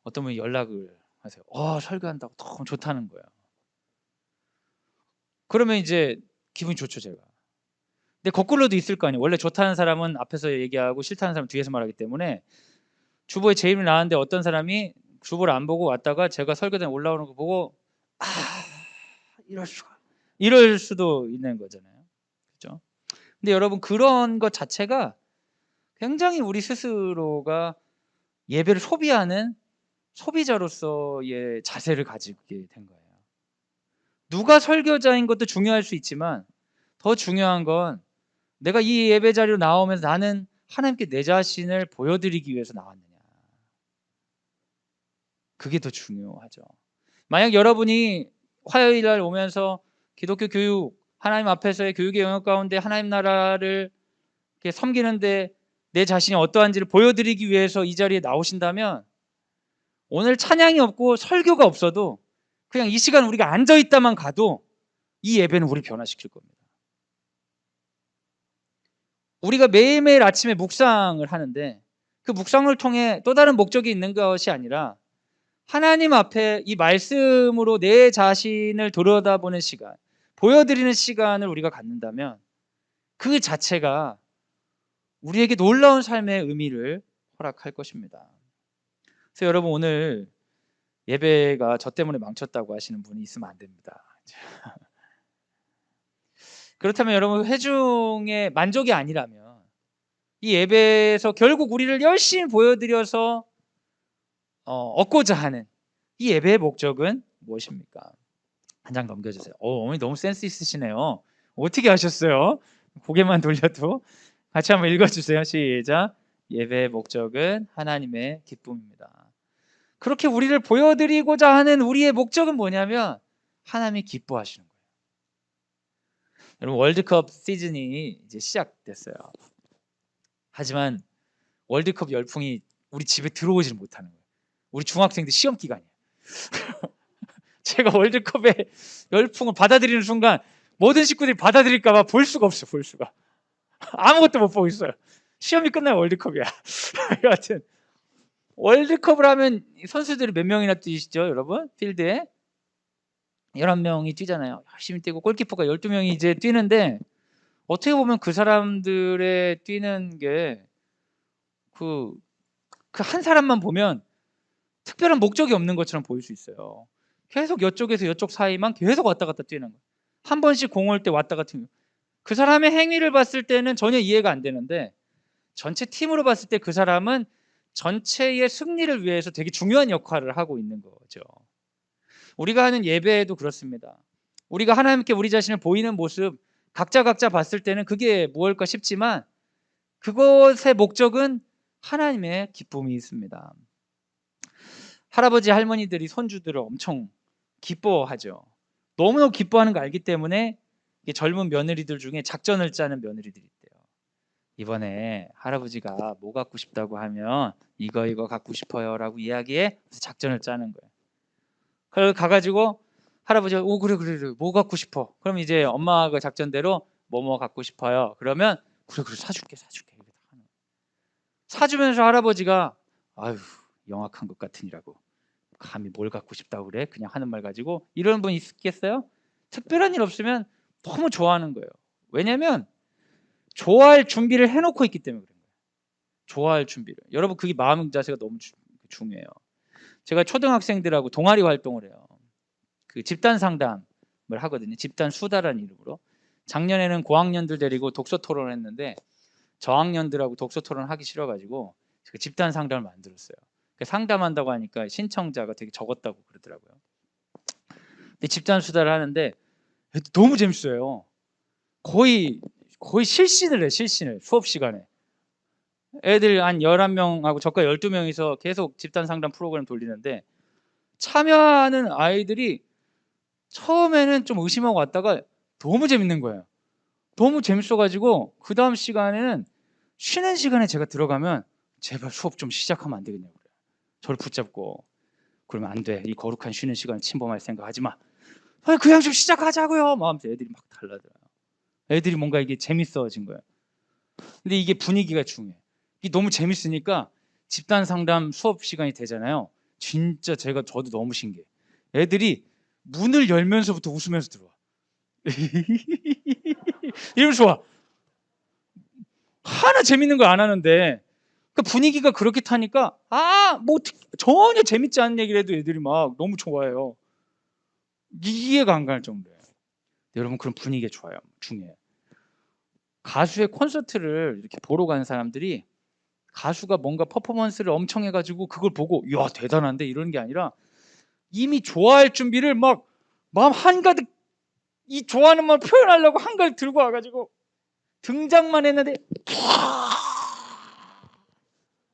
어떤 분이 연락을 하세요. 설교한다고 너무 좋다는 거예요. 그러면 이제 기분이 좋죠, 제가. 근데 거꾸로도 있을 거 아니에요. 원래 좋다는 사람은 앞에서 얘기하고 싫다는 사람은 뒤에서 말하기 때문에 주보에 제 이름이 나왔는데 어떤 사람이 주보를 안 보고 왔다가 제가 설교단에 올라오는 거 보고 이럴 수도 있는 거잖아요. 그렇죠? 근데 여러분 그런 것 자체가 굉장히 우리 스스로가 예배를 소비하는 소비자로서의 자세를 가지게 된 거예요. 누가 설교자인 것도 중요할 수 있지만 더 중요한 건 내가 이 예배 자리로 나오면서 나는 하나님께 내 자신을 보여드리기 위해서 나왔느냐. 그게 더 중요하죠. 만약 여러분이 화요일 날 오면서 기독교 교육, 하나님 앞에서의 교육의 영역 가운데 하나님 나라를 이렇게 섬기는데 내 자신이 어떠한지를 보여드리기 위해서 이 자리에 나오신다면 오늘 찬양이 없고 설교가 없어도 그냥 이 시간 우리가 앉아있다만 가도 이 예배는 우리 변화시킬 겁니다. 우리가 매일매일 아침에 묵상을 하는데 그 묵상을 통해 또 다른 목적이 있는 것이 아니라 하나님 앞에 이 말씀으로 내 자신을 들여다보는 시간, 보여드리는 시간을 우리가 갖는다면 그 자체가 우리에게 놀라운 삶의 의미를 허락할 것입니다. 그래서 여러분 오늘 예배가 저 때문에 망쳤다고 하시는 분이 있으면 안 됩니다. 그렇다면 여러분 회중의 만족이 아니라면 이 예배에서 결국 우리를 열심히 보여드려서 얻고자 하는 이 예배의 목적은 무엇입니까? 한 장 넘겨주세요. 어머니 너무 센스 있으시네요. 어떻게 하셨어요? 고개만 돌려도 같이 한번 읽어주세요. 시작. 예배의 목적은 하나님의 기쁨입니다. 그렇게 우리를 보여드리고자 하는 우리의 목적은 뭐냐면 하나님이 기뻐하시는 거예요. 여러분 월드컵 시즌이 이제 시작됐어요. 하지만 월드컵 열풍이 우리 집에 들어오지를 못하는 거예요. 우리 중학생들 시험 기간이에요. 제가 월드컵의 열풍을 받아들이는 순간 모든 식구들이 받아들일까 봐 볼 수가 없어요. 볼 수가. 아무것도 못 보고 있어요. 시험이 끝나면 월드컵이야. 여하튼 월드컵을 하면 선수들이 몇 명이나 뛰시죠, 여러분? 필드에 11명이 뛰잖아요. 열심히 뛰고 골키퍼가 12명이 이제 뛰는데 어떻게 보면 그 사람들의 뛰는 게 그 한 사람만 보면 특별한 목적이 없는 것처럼 보일 수 있어요. 계속 이쪽에서 이쪽 사이만 계속 왔다 갔다 뛰는 거예요. 한 번씩 공 올 때 왔다 갔다 뛰는 거예요. 그 사람의 행위를 봤을 때는 전혀 이해가 안 되는데 전체 팀으로 봤을 때 그 사람은 전체의 승리를 위해서 되게 중요한 역할을 하고 있는 거죠. 우리가 하는 예배에도 그렇습니다. 우리가 하나님께 우리 자신을 보이는 모습 각자 봤을 때는 그게 무엇일까 싶지만 그것의 목적은 하나님의 기쁨이 있습니다. 할아버지 할머니들이 손주들을 엄청 기뻐하죠. 너무너무 기뻐하는 거 알기 때문에 젊은 며느리들 중에 작전을 짜는 며느리들이 있대요. 이번에 할아버지가 뭐 갖고 싶다고 하면 이거 갖고 싶어요 라고 이야기해 작전을 짜는 거예요. 그래서 가가지고 할아버지가 그래 뭐 갖고 싶어. 그럼 이제 엄마가 작전대로 뭐 갖고 싶어요. 그러면 그래 사줄게 사주면서 할아버지가 아유 영악한 것 같으니라고 감히 뭘 갖고 싶다고 그래 그냥 하는 말 가지고 이런 분 있겠어요? 특별한 일 없으면 너무 좋아하는 거예요. 왜냐하면 좋아할 준비를 해놓고 있기 때문에 그런 거예요. 좋아할 준비를. 여러분 그게 마음 자세가 너무 중요해요. 제가 초등학생들하고 동아리 활동을 해요. 그 집단 상담을 하거든요. 집단 수다라는 이름으로. 작년에는 고학년들 데리고 독서 토론을 했는데 저학년들하고 독서 토론을 하기 싫어가지고 제가 집단 상담을 만들었어요. 상담한다고 하니까 신청자가 되게 적었다고 그러더라고요. 근데 집단 수다를 하는데 너무 재밌어요. 거의 실신을 해, 실신을. 수업 시간에. 애들 한 11명하고 저까 12명이서 계속 집단 상담 프로그램 돌리는데 참여하는 아이들이 처음에는 좀 의심하고 왔다가 너무 재밌는 거예요. 너무 재밌어가지고 그 다음 시간에는 쉬는 시간에 제가 들어가면 제발 수업 좀 시작하면 안 되겠냐고 그래요. 저를 붙잡고. 그러면 안 돼. 이 거룩한 쉬는 시간에 침범할 생각 하지 마. 아니, 그냥 좀 시작하자고요. 마음대로 애들이 막 달라들어요. 애들이 뭔가 이게 재밌어진 거예요. 근데 이게 분위기가 중요해. 이게 너무 재밌으니까 집단 상담 수업 시간이 되잖아요. 진짜 저도 너무 신기해. 애들이 문을 열면서부터 웃으면서 들어와. 이러면 좋아. 하나 재밌는 거 안 하는데 그 분위기가 그렇게 타니까 뭐 전혀 재밌지 않은 얘기를 해도 애들이 막 너무 좋아해요. 이해가 안 갈 정도예요. 여러분 그런 분위기가 좋아요. 중요해요. 가수의 콘서트를 이렇게 보러 가는 사람들이 가수가 뭔가 퍼포먼스를 엄청 해가지고 그걸 보고 이야 대단한데 이러는 게 아니라 이미 좋아할 준비를 막 마음 한가득 이 좋아하는 마음 표현하려고 한가득 들고 와가지고 등장만 했는데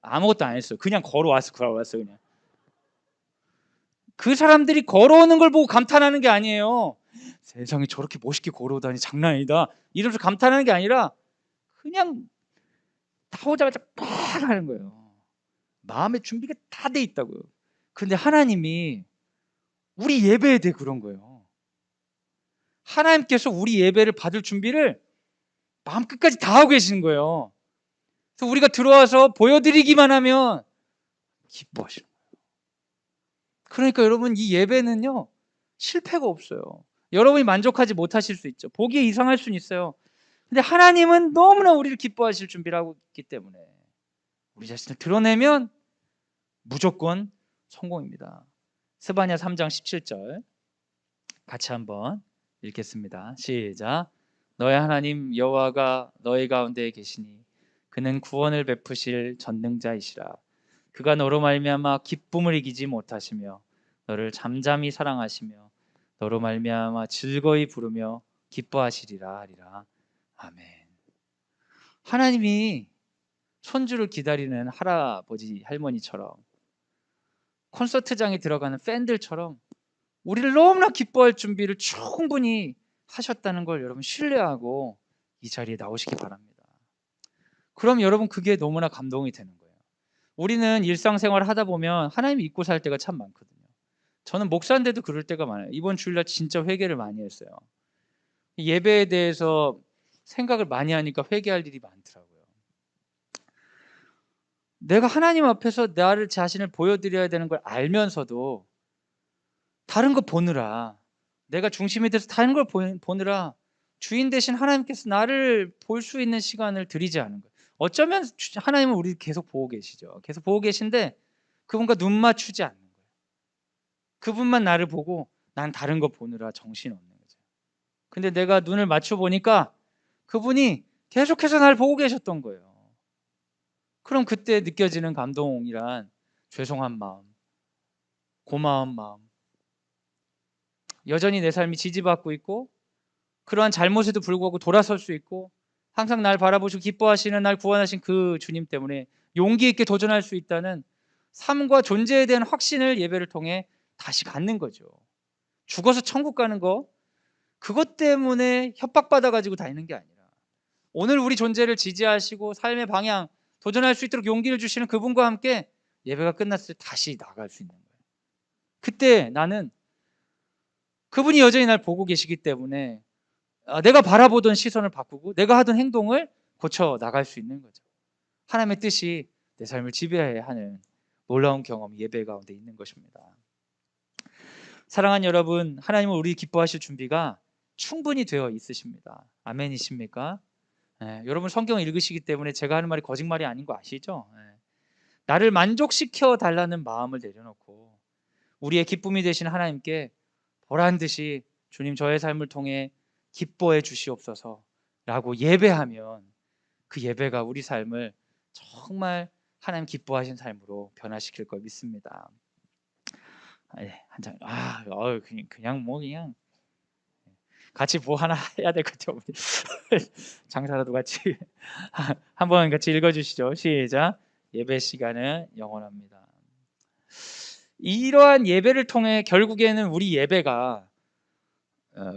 아무것도 안 했어요. 그냥 걸어왔어 그냥. 그 사람들이 걸어오는 걸 보고 감탄하는 게 아니에요. 세상에 저렇게 멋있게 걸어오다니 장난 아니다. 이러면서 감탄하는 게 아니라 그냥 나오자마자 팍 하는 거예요. 마음의 준비가 다 돼 있다고요. 근데 하나님이 우리 예배에 대해 그런 거예요. 하나님께서 우리 예배를 받을 준비를 마음 끝까지 다 하고 계시는 거예요. 그래서 우리가 들어와서 보여드리기만 하면 기뻐하시는 거예요. 그러니까 여러분 이 예배는요 실패가 없어요. 여러분이 만족하지 못하실 수 있죠. 보기에 이상할 수는 있어요. 근데 하나님은 너무나 우리를 기뻐하실 준비를 하고 있기 때문에 우리 자신을 드러내면 무조건 성공입니다. 스바냐 3장 17절 같이 한번 읽겠습니다. 시작. 너의 하나님 여호와가 너희 가운데 계시니 그는 구원을 베푸실 전능자이시라. 그가 너로 말미암아 기쁨을 이기지 못하시며 너를 잠잠히 사랑하시며 너로 말미암아 즐거이 부르며 기뻐하시리라 하리라. 아멘. 하나님이 손주를 기다리는 할아버지 할머니처럼 콘서트장에 들어가는 팬들처럼 우리를 너무나 기뻐할 준비를 충분히 하셨다는 걸 여러분 신뢰하고 이 자리에 나오시기 바랍니다. 그럼 여러분 그게 너무나 감동이 되는 거예요. 우리는 일상생활을 하다 보면 하나님 잊고 살 때가 참 많거든요. 저는 목사인데도 그럴 때가 많아요. 이번 주일날 진짜 회개를 많이 했어요. 예배에 대해서 생각을 많이 하니까 회개할 일이 많더라고요. 내가 하나님 앞에서 나를 자신을 보여드려야 되는 걸 알면서도 다른 거 보느라 내가 중심이 돼서 다른 걸 보느라 주인 대신 하나님께서 나를 볼 수 있는 시간을 드리지 않은 거예요. 어쩌면 하나님은 우리 계속 보고 계시죠. 계속 보고 계신데 그분과 눈 맞추지 않는 거예요. 그분만 나를 보고 난 다른 거 보느라 정신 없는 거죠. 근데 내가 눈을 맞춰 보니까 그분이 계속해서 나를 보고 계셨던 거예요. 그럼 그때 느껴지는 감동이란 죄송한 마음, 고마운 마음, 여전히 내 삶이 지지받고 있고 그러한 잘못에도 불구하고 돌아설 수 있고 항상 날 바라보시고 기뻐하시는 날 구원하신 그 주님 때문에 용기 있게 도전할 수 있다는 삶과 존재에 대한 확신을 예배를 통해 다시 갖는 거죠. 죽어서 천국 가는 거 그것 때문에 협박받아가지고 다니는 게 아니라 오늘 우리 존재를 지지하시고 삶의 방향 도전할 수 있도록 용기를 주시는 그분과 함께 예배가 끝났을 때 다시 나갈 수 있는 거예요. 그때 나는 그분이 여전히 날 보고 계시기 때문에 내가 바라보던 시선을 바꾸고 내가 하던 행동을 고쳐 나갈 수 있는 거죠. 하나님의 뜻이 내 삶을 지배해야 하는 놀라운 경험이 예배 가운데 있는 것입니다. 사랑하는 여러분, 하나님은 우리 기뻐하실 준비가 충분히 되어 있으십니다. 아멘이십니까? 여러분 성경을 읽으시기 때문에 제가 하는 말이 거짓말이 아닌 거 아시죠? 나를 만족시켜 달라는 마음을 내려놓고 우리의 기쁨이 되신 하나님께 보란 듯이 주님 저의 삶을 통해 기뻐해 주시옵소서라고 예배하면 그 예배가 우리 삶을 정말 하나님 기뻐하신 삶으로 변화시킬 걸 믿습니다. 한 장, 그냥 뭐 그냥 같이 뭐 하나 해야 될 것 같아요. 장사라도 같이 한번 같이 읽어주시죠. 시작. 예배 시간은 영원합니다. 이러한 예배를 통해 결국에는 우리 예배가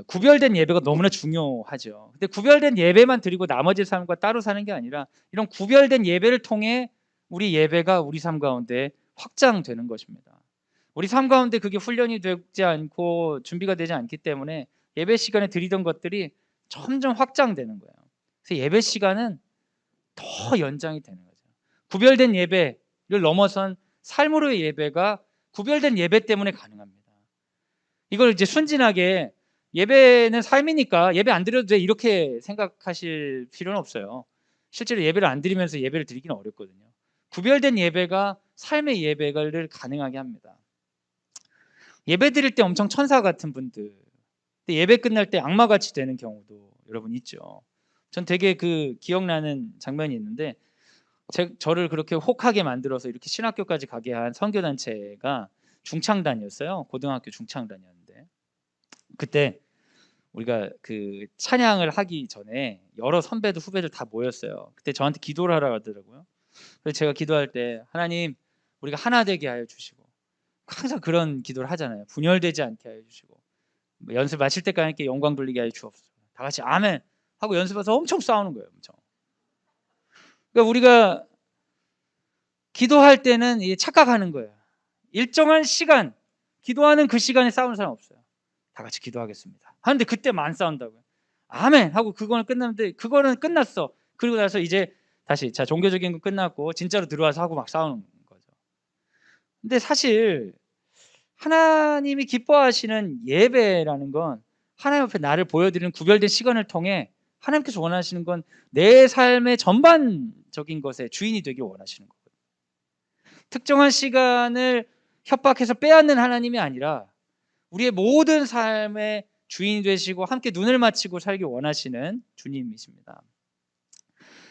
구별된 예배가 너무나 중요하죠. 근데 구별된 예배만 드리고 나머지 삶과 따로 사는 게 아니라 이런 구별된 예배를 통해 우리 예배가 우리 삶 가운데 확장되는 것입니다. 우리 삶 가운데 그게 훈련이 되지 않고 준비가 되지 않기 때문에 예배 시간에 드리던 것들이 점점 확장되는 거예요. 그래서 예배 시간은 더 연장이 되는 거죠. 구별된 예배를 넘어선 삶으로의 예배가 구별된 예배 때문에 가능합니다. 이걸 이제 순진하게 예배는 삶이니까 예배 안 드려도 돼 이렇게 생각하실 필요는 없어요. 실제로 예배를 안 드리면서 예배를 드리기는 어렵거든요. 구별된 예배가 삶의 예배를 가능하게 합니다. 예배 드릴 때 엄청 천사 같은 분들, 예배 끝날 때 악마같이 되는 경우도 여러분 있죠. 전 되게 그 기억나는 장면이 있는데 저를 그렇게 혹하게 만들어서 이렇게 신학교까지 가게 한 선교단체가 중창단이었어요. 고등학교 중창단이었는데 그때 우리가 그 찬양을 하기 전에 여러 선배들 후배들 다 모였어요. 그때 저한테 기도를 하라고 하더라고요. 그래서 제가 기도할 때 하나님 우리가 하나 되게 하여 주시고 항상 그런 기도를 하잖아요. 분열되지 않게 하여 주시고 연습 마칠 때까지 영광 돌리게 하여 주옵소서. 다 같이 아멘 하고 연습해서 엄청 싸우는 거예요. 엄청. 그러니까 우리가 기도할 때는 착각하는 거예요. 일정한 시간 기도하는 그 시간에 싸우는 사람 없어요. 다 같이 기도하겠습니다. 하는데 그때만 안 싸운다고요. 아멘 하고 그거는 끝났는데 그거는 끝났어. 그리고 나서 이제 다시 자 종교적인 거 끝났고 진짜로 들어와서 하고 막 싸우는 거죠. 근데 사실 하나님이 기뻐하시는 예배라는 건 하나님 앞에 나를 보여드리는 구별된 시간을 통해 하나님께서 원하시는 건 내 삶의 전반적인 것에 주인이 되길 원하시는 거예요. 특정한 시간을 협박해서 빼앗는 하나님이 아니라 우리의 모든 삶의 주인이 되시고 함께 눈을 맞추고 살기 원하시는 주님이십니다.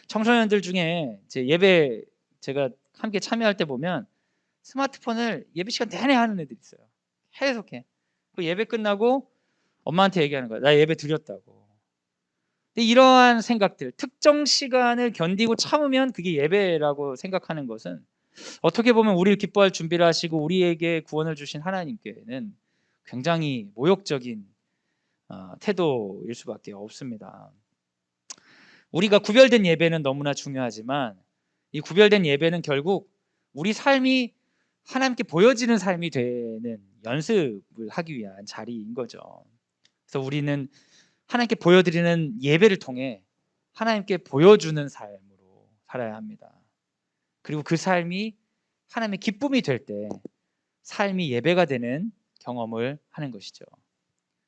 청소년들 중에 제 예배 제가 함께 참여할 때 보면 스마트폰을 예배 시간 내내 하는 애들이 있어요. 계속해. 그 예배 끝나고 엄마한테 얘기하는 거야. 나 예배 드렸다고. 근데 이러한 생각들, 특정 시간을 견디고 참으면 그게 예배라고 생각하는 것은 어떻게 보면 우리를 기뻐할 준비를 하시고 우리에게 구원을 주신 하나님께는 굉장히 모욕적인 태도일 수밖에 없습니다. 우리가 구별된 예배는 너무나 중요하지만 이 구별된 예배는 결국 우리 삶이 하나님께 보여지는 삶이 되는 연습을 하기 위한 자리인 거죠. 그래서 우리는 하나님께 보여드리는 예배를 통해 하나님께 보여주는 삶으로 살아야 합니다. 그리고 그 삶이 하나님의 기쁨이 될 때 삶이 예배가 되는 경험을 하는 것이죠.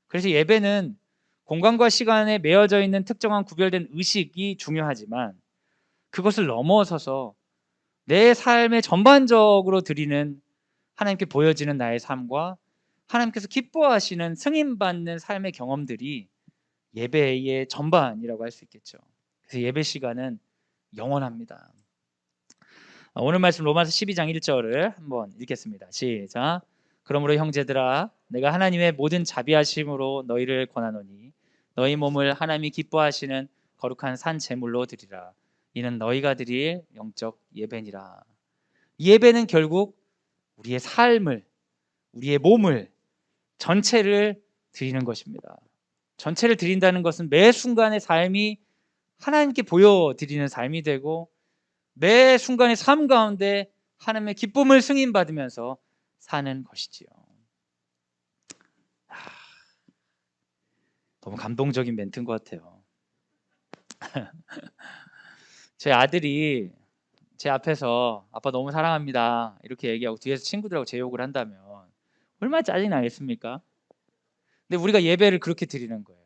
그래서 예배는 공간과 시간에 매여져 있는 특정한 구별된 의식이 중요하지만 그것을 넘어서서 내 삶의 전반적으로 드리는 하나님께 보여지는 나의 삶과 하나님께서 기뻐하시는 승인받는 삶의 경험들이 예배의 전반이라고 할 수 있겠죠. 그래서 예배 시간은 영원합니다. 오늘 말씀 로마서 12장 1절을 한번 읽겠습니다. 시작. 그러므로 형제들아 내가 하나님의 모든 자비하심으로 너희를 권하노니 너희 몸을 하나님이 기뻐하시는 거룩한 산 제물로 드리라. 이는 너희가 드릴 영적 예배니라. 예배는 결국 우리의 삶을 우리의 몸을 전체를 드리는 것입니다. 전체를 드린다는 것은 매 순간의 삶이 하나님께 보여드리는 삶이 되고 매 순간의 삶 가운데 하나님의 기쁨을 승인받으면서 사는 것이지요. 너무 감동적인 멘트인 것 같아요. 제 아들이 제 앞에서 아빠 너무 사랑합니다 이렇게 얘기하고 뒤에서 친구들하고 제 욕을 한다면 얼마나 짜증이 나겠습니까? 근데 우리가 예배를 그렇게 드리는 거예요.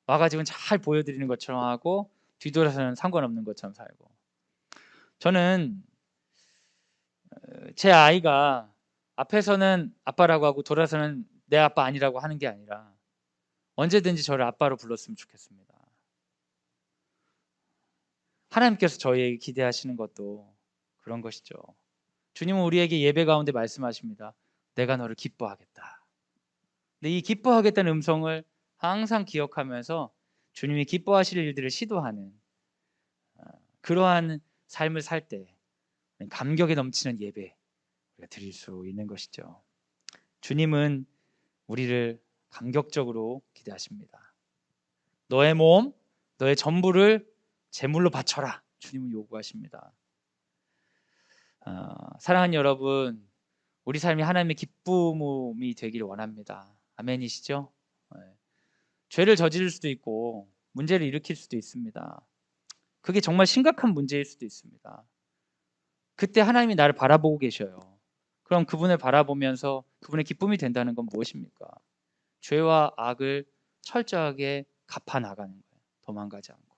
와가지고 잘 보여드리는 것처럼 하고 뒤돌아서는 상관없는 것처럼 살고. 저는 제 아이가 앞에서는 아빠라고 하고 돌아서는 내 아빠 아니라고 하는 게 아니라 언제든지 저를 아빠로 불렀으면 좋겠습니다. 하나님께서 저희에게 기대하시는 것도 그런 것이죠. 주님은 우리에게 예배 가운데 말씀하십니다. 내가 너를 기뻐하겠다. 근데 이 기뻐하겠다는 음성을 항상 기억하면서 주님이 기뻐하실 일들을 시도하는 그러한 삶을 살 때 감격에 넘치는 예배 우리가 드릴 수 있는 것이죠. 주님은 우리를 감격적으로 기대하십니다. 너의 몸, 너의 전부를 제물로 바쳐라. 주님은 요구하십니다. 사랑하는 여러분, 우리 삶이 하나님의 기쁨이 되기를 원합니다. 아멘이시죠? 네. 죄를 저지를 수도 있고 문제를 일으킬 수도 있습니다. 그게 정말 심각한 문제일 수도 있습니다. 그때 하나님이 나를 바라보고 계셔요. 그럼 그분을 바라보면서 그분의 기쁨이 된다는 건 무엇입니까? 죄와 악을 철저하게 갚아 나가는 거예요. 도망가지 않고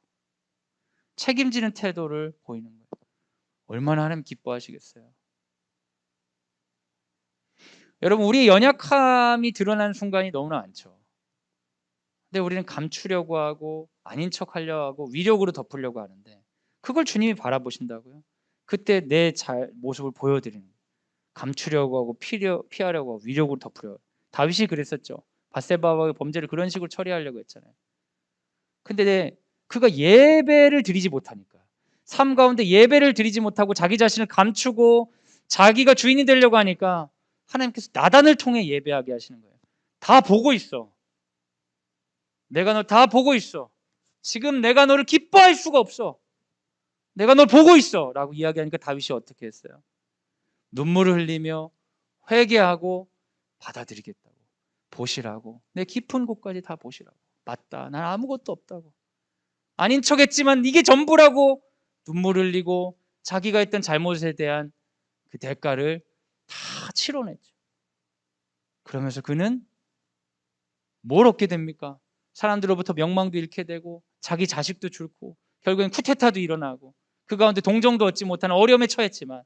책임지는 태도를 보이는 거예요. 얼마나 하나님 기뻐하시겠어요? 여러분, 우리의 연약함이 드러나는 순간이 너무나 많죠. 근데 우리는 감추려고 하고 아닌 척하려고 하고 위력으로 덮으려고 하는데 그걸 주님이 바라보신다고요? 그때 내 모습을 보여드리는 거예요. 감추려고 하고 피하려고 하고 위력으로 덮으려고. 다윗이 그랬었죠. 밧세바와의 범죄를 그런 식으로 처리하려고 했잖아요. 근데 그가 예배를 드리지 못하니까, 삶 가운데 예배를 드리지 못하고 자기 자신을 감추고 자기가 주인이 되려고 하니까 하나님께서 나단을 통해 예배하게 하시는 거예요. 다 보고 있어. 내가 널 다 보고 있어. 지금 내가 너를 기뻐할 수가 없어. 내가 널 보고 있어 라고 이야기하니까 다윗이 어떻게 했어요? 눈물을 흘리며 회개하고 받아들이겠다고, 보시라고, 내 깊은 곳까지 다 보시라고. 맞다, 난 아무것도 없다고, 아닌 척했지만 이게 전부라고 눈물 흘리고 자기가 했던 잘못에 대한 그 대가를 다 치러냈죠. 그러면서 그는 뭘 얻게 됩니까? 사람들로부터 명망도 잃게 되고 자기 자식도 죽고 결국엔 쿠데타도 일어나고 그 가운데 동정도 얻지 못하는 어려움에 처했지만,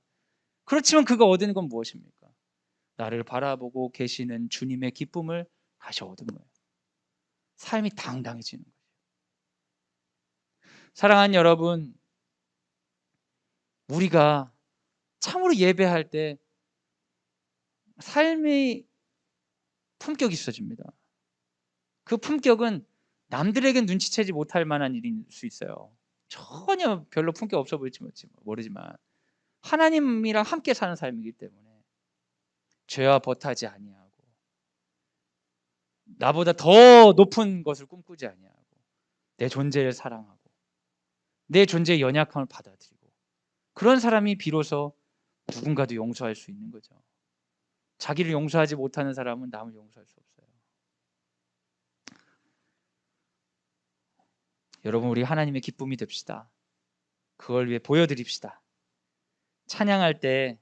그렇지만 그가 얻은 건 무엇입니까? 나를 바라보고 계시는 주님의 기쁨을 다시 얻은 거예요. 삶이 당당해지는 거예요. 사랑하는 여러분, 우리가 참으로 예배할 때 삶의 품격이 있어집니다. 그 품격은 남들에겐 눈치채지 못할 만한 일일 수 있어요. 전혀 별로 품격 없어 보일지 모르지만 하나님이랑 함께 사는 삶이기 때문에 죄와 벗하지 아니하고 나보다 더 높은 것을 꿈꾸지 아니하고 내 존재를 사랑하고 내 존재의 연약함을 받아들이고, 그런 사람이 비로소 누군가도 용서할 수 있는 거죠. 자기를 용서하지 못하는 사람은 남을 용서할 수 없어요. 여러분, 우리 하나님의 기쁨이 됩시다. 그걸 위해 보여드립시다. 찬양할 때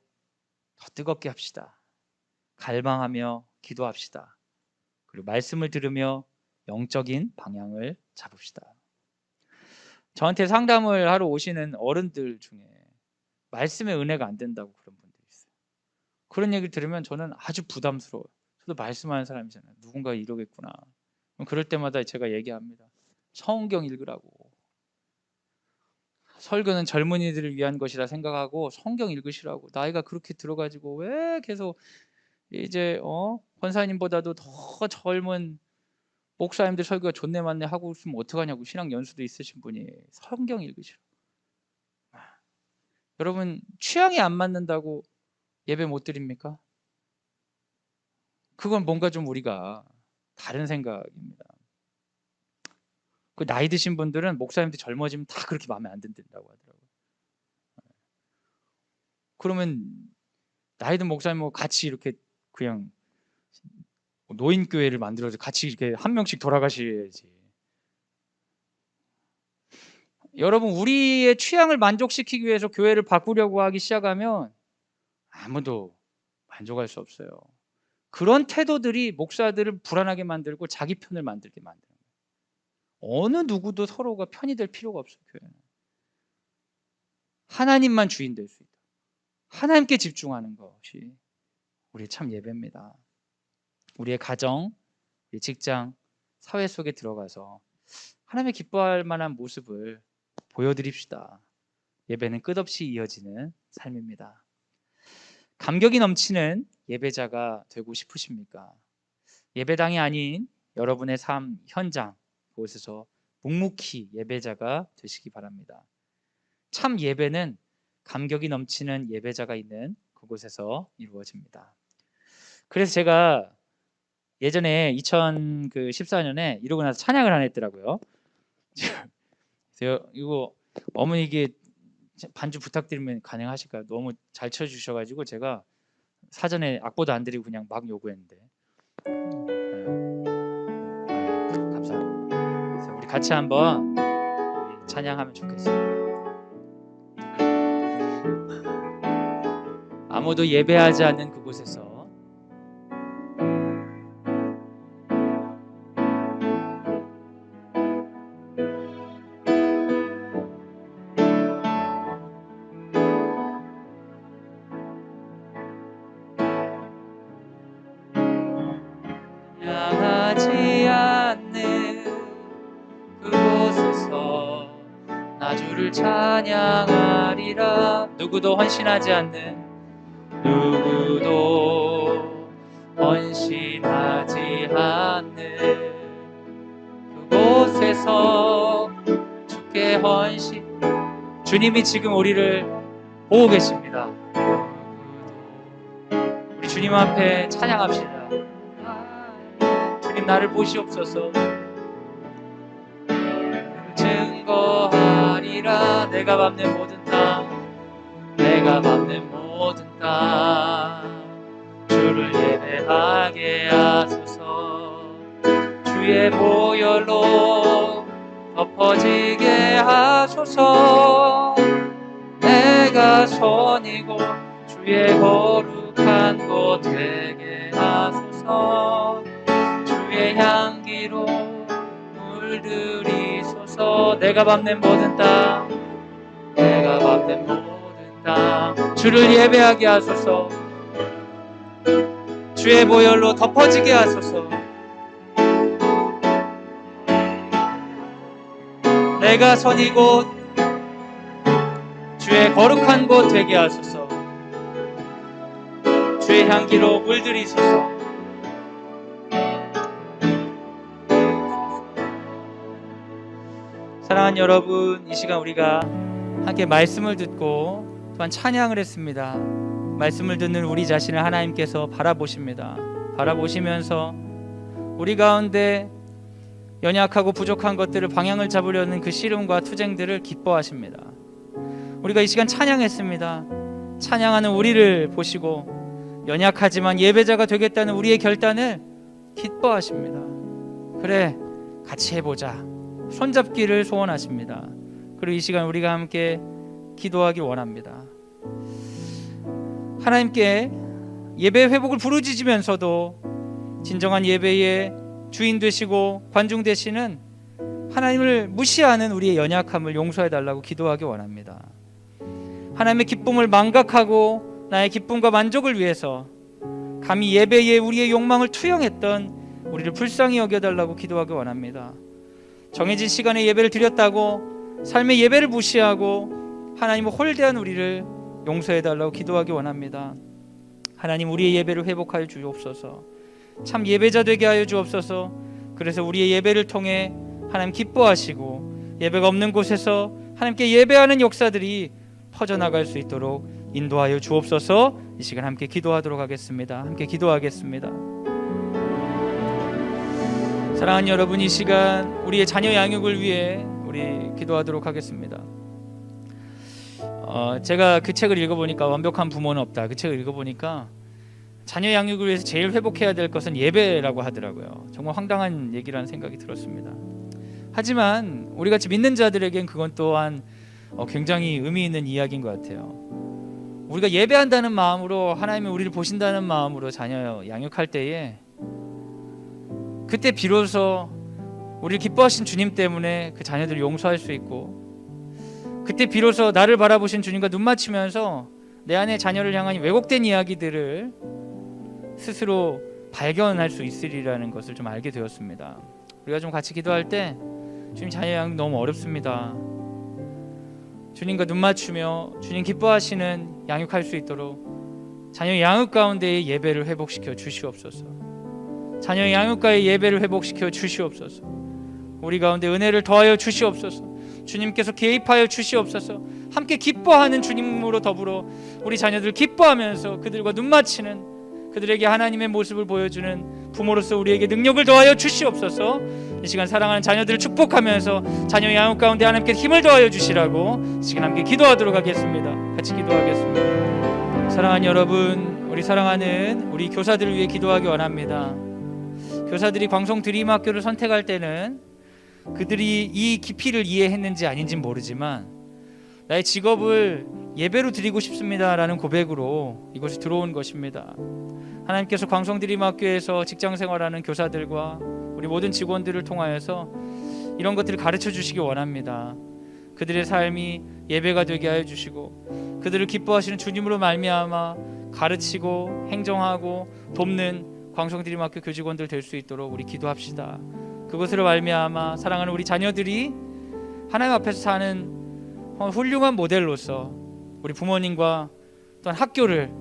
더 뜨겁게 합시다. 갈망하며 기도합시다. 그리고 말씀을 들으며 영적인 방향을 잡읍시다. 저한테 상담을 하러 오시는 어른들 중에 말씀의 은혜가 안 된다고 그런 분들이 있어요. 그런 얘기를 들으면 저는 아주 부담스러워요. 저도 말씀하는 사람이잖아요. 누군가 이러겠구나. 그럴 때마다 제가 얘기합니다. 성경 읽으라고. 설교는 젊은이들을 위한 것이라 생각하고 성경 읽으시라고. 나이가 그렇게 들어가지고 왜 계속 이제 권사님보다도 더 젊은 목사님들 설교가 존내 맞네 하고 있으면 어떡하냐고. 신앙 연수도 있으신 분이 성경 읽으시라고. 여러분, 취향이 안 맞는다고 예배 못 드립니까? 그건 뭔가 좀 우리가 다른 생각입니다. 그 나이 드신 분들은 목사님들 젊어지면 다 그렇게 마음에 안 든다고 하더라고요. 그러면 나이 든 목사님하고 같이 이렇게 그냥 노인교회를 만들어서 같이 이렇게 한 명씩 돌아가셔야지. 여러분, 우리의 취향을 만족시키기 위해서 교회를 바꾸려고 하기 시작하면 아무도 만족할 수 없어요. 그런 태도들이 목사들을 불안하게 만들고 자기 편을 만들게 만드는 거예요. 어느 누구도 서로가 편이 될 필요가 없어요. 교회는 하나님만 주인 될 수 있다. 하나님께 집중하는 것이 우리의 참 예배입니다. 우리의 가정, 우리 직장, 사회 속에 들어가서 하나님의 기뻐할 만한 모습을 보여드립시다. 예배는 끝없이 이어지는 삶입니다. 감격이 넘치는 예배자가 되고 싶으십니까? 예배당이 아닌 여러분의 삶 현장, 그곳에서 묵묵히 예배자가 되시기 바랍니다. 참 예배는 감격이 넘치는 예배자가 있는 그곳에서 이루어집니다. 그래서 제가 예전에 2014년에 이러고 나서 찬양을 안 했더라고요. 이거 어머니께 반주 부탁드리면 가능하실까요? 너무 잘 쳐주셔가지고 제가 사전에 악보도 안 드리고 그냥 막 요구했는데. 감사합니다. 그래서 우리 같이 한번 찬양하면 좋겠습니다. 아무도 예배하지 않는 그곳에서 찬양하지 않는 그곳에서 나 주를 찬양하리라. 누구도 헌신하지 않는 그곳에서 주께 헌신. 주님이 지금 우리를 보고 계십니다. 우리 주님 앞에 찬양합시다. 주님 나를 보시옵소서. 증거하리라. 내가 밟는 모든 땅, 내가 밟는 모든 땅, 주를 예배하게 하소서. 주의 보혈로 덮어지게 하소서. 내가 손이고 주의 거룩한 곳 되게 하소서. 주의 향기로 물들이소서. 내가 밟는 모든 땅, 내가 밟는 모든 땅, 주를 예배하게 하소서. 주의 보혈로 덮어지게 하소서. 내가 선이고 주의 거룩한 곳 되게 하소서. 주의 향기로 물들이소서. 사랑하는 여러분, 이 시간 우리가 함께 말씀을 듣고 또한 찬양을 했습니다. 말씀을 듣는 우리 자신을 하나님께서 바라보십니다. 바라보시면서 우리 가운데 연약하고 부족한 것들을 방향을 잡으려는 그 씨름과 투쟁들을 기뻐하십니다. 우리가 이 시간 찬양했습니다. 찬양하는 우리를 보시고 연약하지만 예배자가 되겠다는 우리의 결단을 기뻐하십니다. 그래, 같이 해보자. 손잡기를 소원하십니다. 그리고 이 시간 우리가 함께 기도하기 원합니다. 하나님께 예배 회복을 부르짖으면서도 진정한 예배의 주인 되시고 관중 되시는 하나님을 무시하는 우리의 연약함을 용서해 달라고 기도하기 원합니다. 하나님의 기쁨을 망각하고 나의 기쁨과 만족을 위해서 감히 예배에 우리의 욕망을 투영했던 우리를 불쌍히 여겨달라고 기도하기 원합니다. 정해진 시간에 예배를 드렸다고 삶의 예배를 무시하고 하나님을 홀대한 우리를 용서해달라고 기도하기 원합니다. 하나님, 우리의 예배를 회복하여 주옵소서. 참 예배자 되게 하여 주옵소서. 그래서 우리의 예배를 통해 하나님 기뻐하시고 예배가 없는 곳에서 하나님께 예배하는 역사들이 퍼져나갈 수 있도록 인도하여 주옵소서. 이 시간 함께 기도하도록 하겠습니다. 함께 기도하겠습니다. 사랑하는 여러분, 이 시간 우리의 자녀 양육을 위해 우리 기도하도록 하겠습니다. 제가 그 책을 읽어보니까 완벽한 부모는 없다. 그 책을 읽어보니까 자녀 양육을 위해서 제일 회복해야 될 것은 예배라고 하더라고요. 정말 황당한 얘기라는 생각이 들었습니다. 하지만 우리 같이 믿는 자들에겐 그건 또한 굉장히 의미 있는 이야기인 것 같아요. 우리가 예배한다는 마음으로, 하나님이 우리를 보신다는 마음으로 자녀 양육할 때에 그때 비로소 우리를 기뻐하신 주님 때문에 그 자녀들을 용서할 수 있고, 그때 비로소 나를 바라보신 주님과 눈 맞추면서 내 안에 자녀를 향한 왜곡된 이야기들을 스스로 발견할 수 있으리라는 것을 좀 알게 되었습니다. 우리가 좀 같이 기도할 때 주님, 자녀 양육 너무 어렵습니다. 주님과 눈 맞추며 주님 기뻐하시는 양육할 수 있도록 자녀 양육 가운데의 예배를 회복시켜 주시옵소서. 자녀 양육과의 예배를 회복시켜 주시옵소서. 우리 가운데 은혜를 더하여 주시옵소서. 주님께서 개입하여 주시옵소서. 함께 기뻐하는 주님으로 더불어 우리 자녀들 기뻐하면서 그들과 눈 맞추는, 그들에게 하나님의 모습을 보여주는 부모로서 우리에게 능력을 더하여 주시옵소서. 이 시간 사랑하는 자녀들을 축복하면서 자녀 양육 가운데 하나님께 힘을 더하여 주시라고 이 시간 함께 기도하도록 하겠습니다. 같이 기도하겠습니다. 사랑하는 여러분, 우리 사랑하는 우리 교사들을 위해 기도하기 원합니다. 교사들이 광성 드림학교를 선택할 때는 그들이 이 깊이를 이해했는지 아닌지는 모르지만 나의 직업을 예배로 드리고 싶습니다라는 고백으로 이곳에 들어온 것입니다. 하나님께서 광성 드림학교에서 직장생활하는 교사들과 우리 모든 직원들을 통하여서 이런 것들을 가르쳐 주시기 원합니다. 그들의 삶이 예배가 되게 하여 주시고 그들을 기뻐하시는 주님으로 말미암아 가르치고 행정하고 돕는 광성 드림학교 교직원들 될 수 있도록 우리 기도합시다. 그것으로 말미암아 사랑하는 우리 자녀들이 하나님 앞에서 사는 훌륭한 모델로서 우리 부모님과 또한 학교를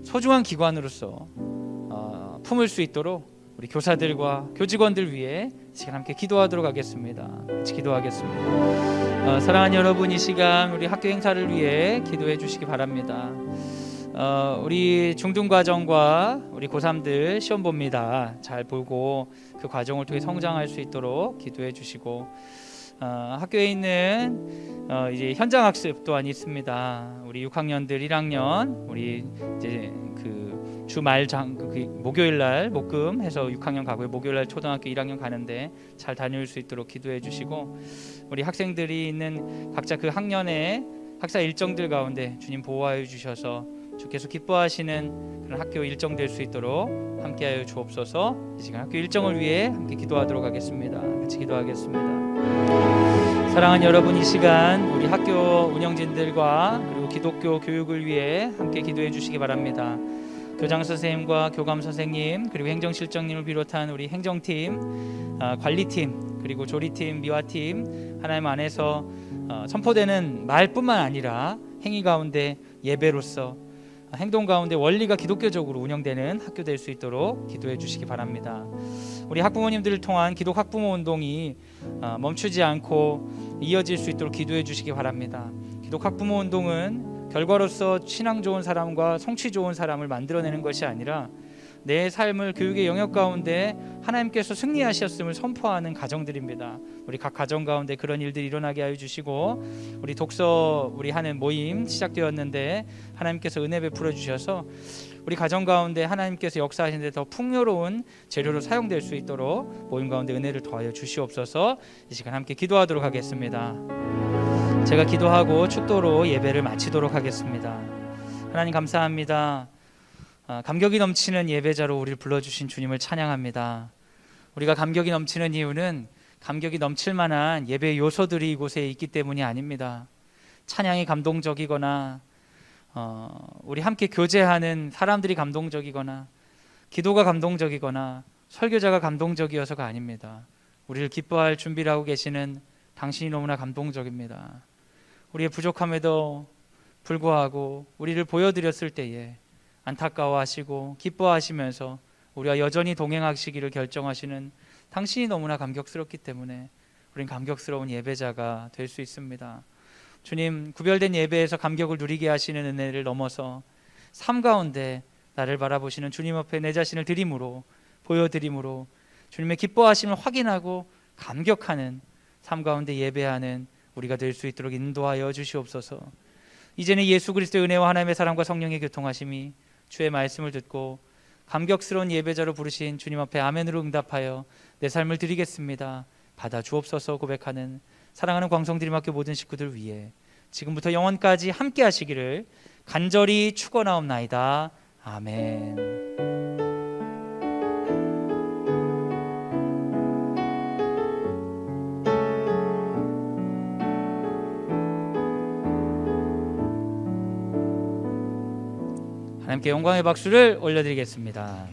소중한 기관으로서 품을 수 있도록 우리 교사들과 교직원들 위해 시간 함께 기도하도록 하겠습니다. 같이 기도하겠습니다. 사랑하는 여러분, 이 시간 우리 학교 행사를 위해 기도해 주시기 바랍니다. 우리 중등과정과 우리 고3들 시험 봅니다. 잘 보고 그 과정을 통해 성장할 수 있도록 기도해 주시고, 학교에 있는 이제 현장 학습 또한 있습니다. 우리 6학년들 1학년 우리 이제 그 주말 목요일 날 목금 해서 6학년 가고요. 목요일 날 초등학교 1학년 가는데 잘 다녀올 수 있도록 기도해 주시고, 우리 학생들이 있는 각자 그 학년의 학사 일정들 가운데 주님 보호하여 주셔서 주께서 기뻐하시는 그런 학교 일정 될 수 있도록 함께하여 주옵소서. 이 시간 학교 일정을 위해 함께 기도하도록 하겠습니다. 같이 기도하겠습니다. 사랑하는 여러분, 이 시간 우리 학교 운영진들과 그리고 기독교 교육을 위해 함께 기도해 주시기 바랍니다. 교장 선생님과 교감 선생님 그리고 행정실장님을 비롯한 우리 행정팀, 관리팀 그리고 조리팀, 미화팀 하나님 안에서 선포되는 말뿐만 아니라 행위 가운데 예배로서 행동 가운데 원리가 기독교적으로 운영되는 학교 될 수 있도록 기도해 주시기 바랍니다. 우리 학부모님들을 통한 기독 학부모 운동이 멈추지 않고 이어질 수 있도록 기도해 주시기 바랍니다. 기독 학부모 운동은 결과로서 신앙 좋은 사람과 성취 좋은 사람을 만들어내는 것이 아니라 내 삶을 교육의 영역 가운데 하나님께서 승리하셨음을 선포하는 가정들입니다. 우리 각 가정 가운데 그런 일들이 일어나게 하여 주시고, 우리 독서 우리 하는 모임 시작되었는데 하나님께서 은혜 베풀어 주셔서 우리 가정 가운데 하나님께서 역사하시는데 더 풍요로운 재료로 사용될 수 있도록 모임 가운데 은혜를 더하여 주시옵소서. 이 시간 함께 기도하도록 하겠습니다. 제가 기도하고 축도로 예배를 마치도록 하겠습니다. 하나님 감사합니다. 감격이 넘치는 예배자로 우리를 불러주신 주님을 찬양합니다. 우리가 감격이 넘치는 이유는 감격이 넘칠 만한 예배의 요소들이 이곳에 있기 때문이 아닙니다. 찬양이 감동적이거나 우리 함께 교제하는 사람들이 감동적이거나 기도가 감동적이거나 설교자가 감동적이어서가 아닙니다. 우리를 기뻐할 준비를 하고 계시는 당신이 너무나 감동적입니다. 우리의 부족함에도 불구하고 우리를 보여드렸을 때에 안타까워하시고 기뻐하시면서 우리와 여전히 동행하시기를 결정하시는 당신이 너무나 감격스럽기 때문에 우린 감격스러운 예배자가 될 수 있습니다. 주님, 구별된 예배에서 감격을 누리게 하시는 은혜를 넘어서 삶 가운데 나를 바라보시는 주님 앞에 내 자신을 드림으로 보여드림으로 주님의 기뻐하심을 확인하고 감격하는 삶 가운데 예배하는 우리가 될 수 있도록 인도하여 주시옵소서. 이제는 예수 그리스도의 은혜와 하나님의 사랑과 성령의 교통하심이 주의 말씀을 듣고 감격스러운 예배자로 부르신 주님 앞에 아멘으로 응답하여 내 삶을 드리겠습니다, 받아 주옵소서 고백하는 사랑하는 광성드림학교 모든 식구들 위해 지금부터 영원까지 함께 하시기를 간절히 축원하옵나이다. 아멘. 하나님께 영광의 박수를 올려드리겠습니다.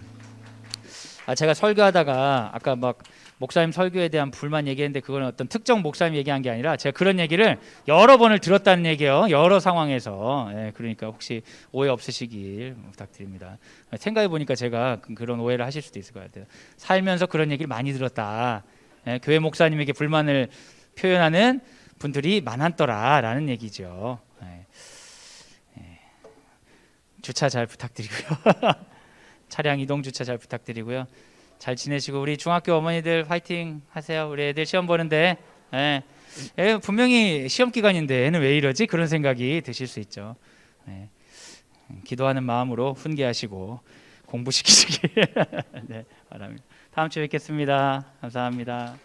제가 설교하다가 아까 막 목사님 설교에 대한 불만 얘기했는데 그건 어떤 특정 목사님 얘기한 게 아니라 제가 그런 얘기를 여러 번을 들었다는 얘기예요. 여러 상황에서. 그러니까 혹시 오해 없으시길 부탁드립니다. 생각해 보니까 제가 그런 오해를 하실 수도 있을 것 같아요. 살면서 그런 얘기를 많이 들었다. 교회 목사님에게 불만을 표현하는 분들이 많았더라라는 얘기죠. 주차 잘 부탁드리고요. 차량 이동 주차 잘 부탁드리고요. 잘 지내시고 우리 중학교 어머니들 파이팅 하세요. 우리 애들 시험 보는데 분명히 시험 기간인데 애는 왜 이러지? 그런 생각이 드실 수 있죠. 기도하는 마음으로 훈계하시고 공부시키시길 네, 바랍니다. 다음 주에 뵙겠습니다. 감사합니다.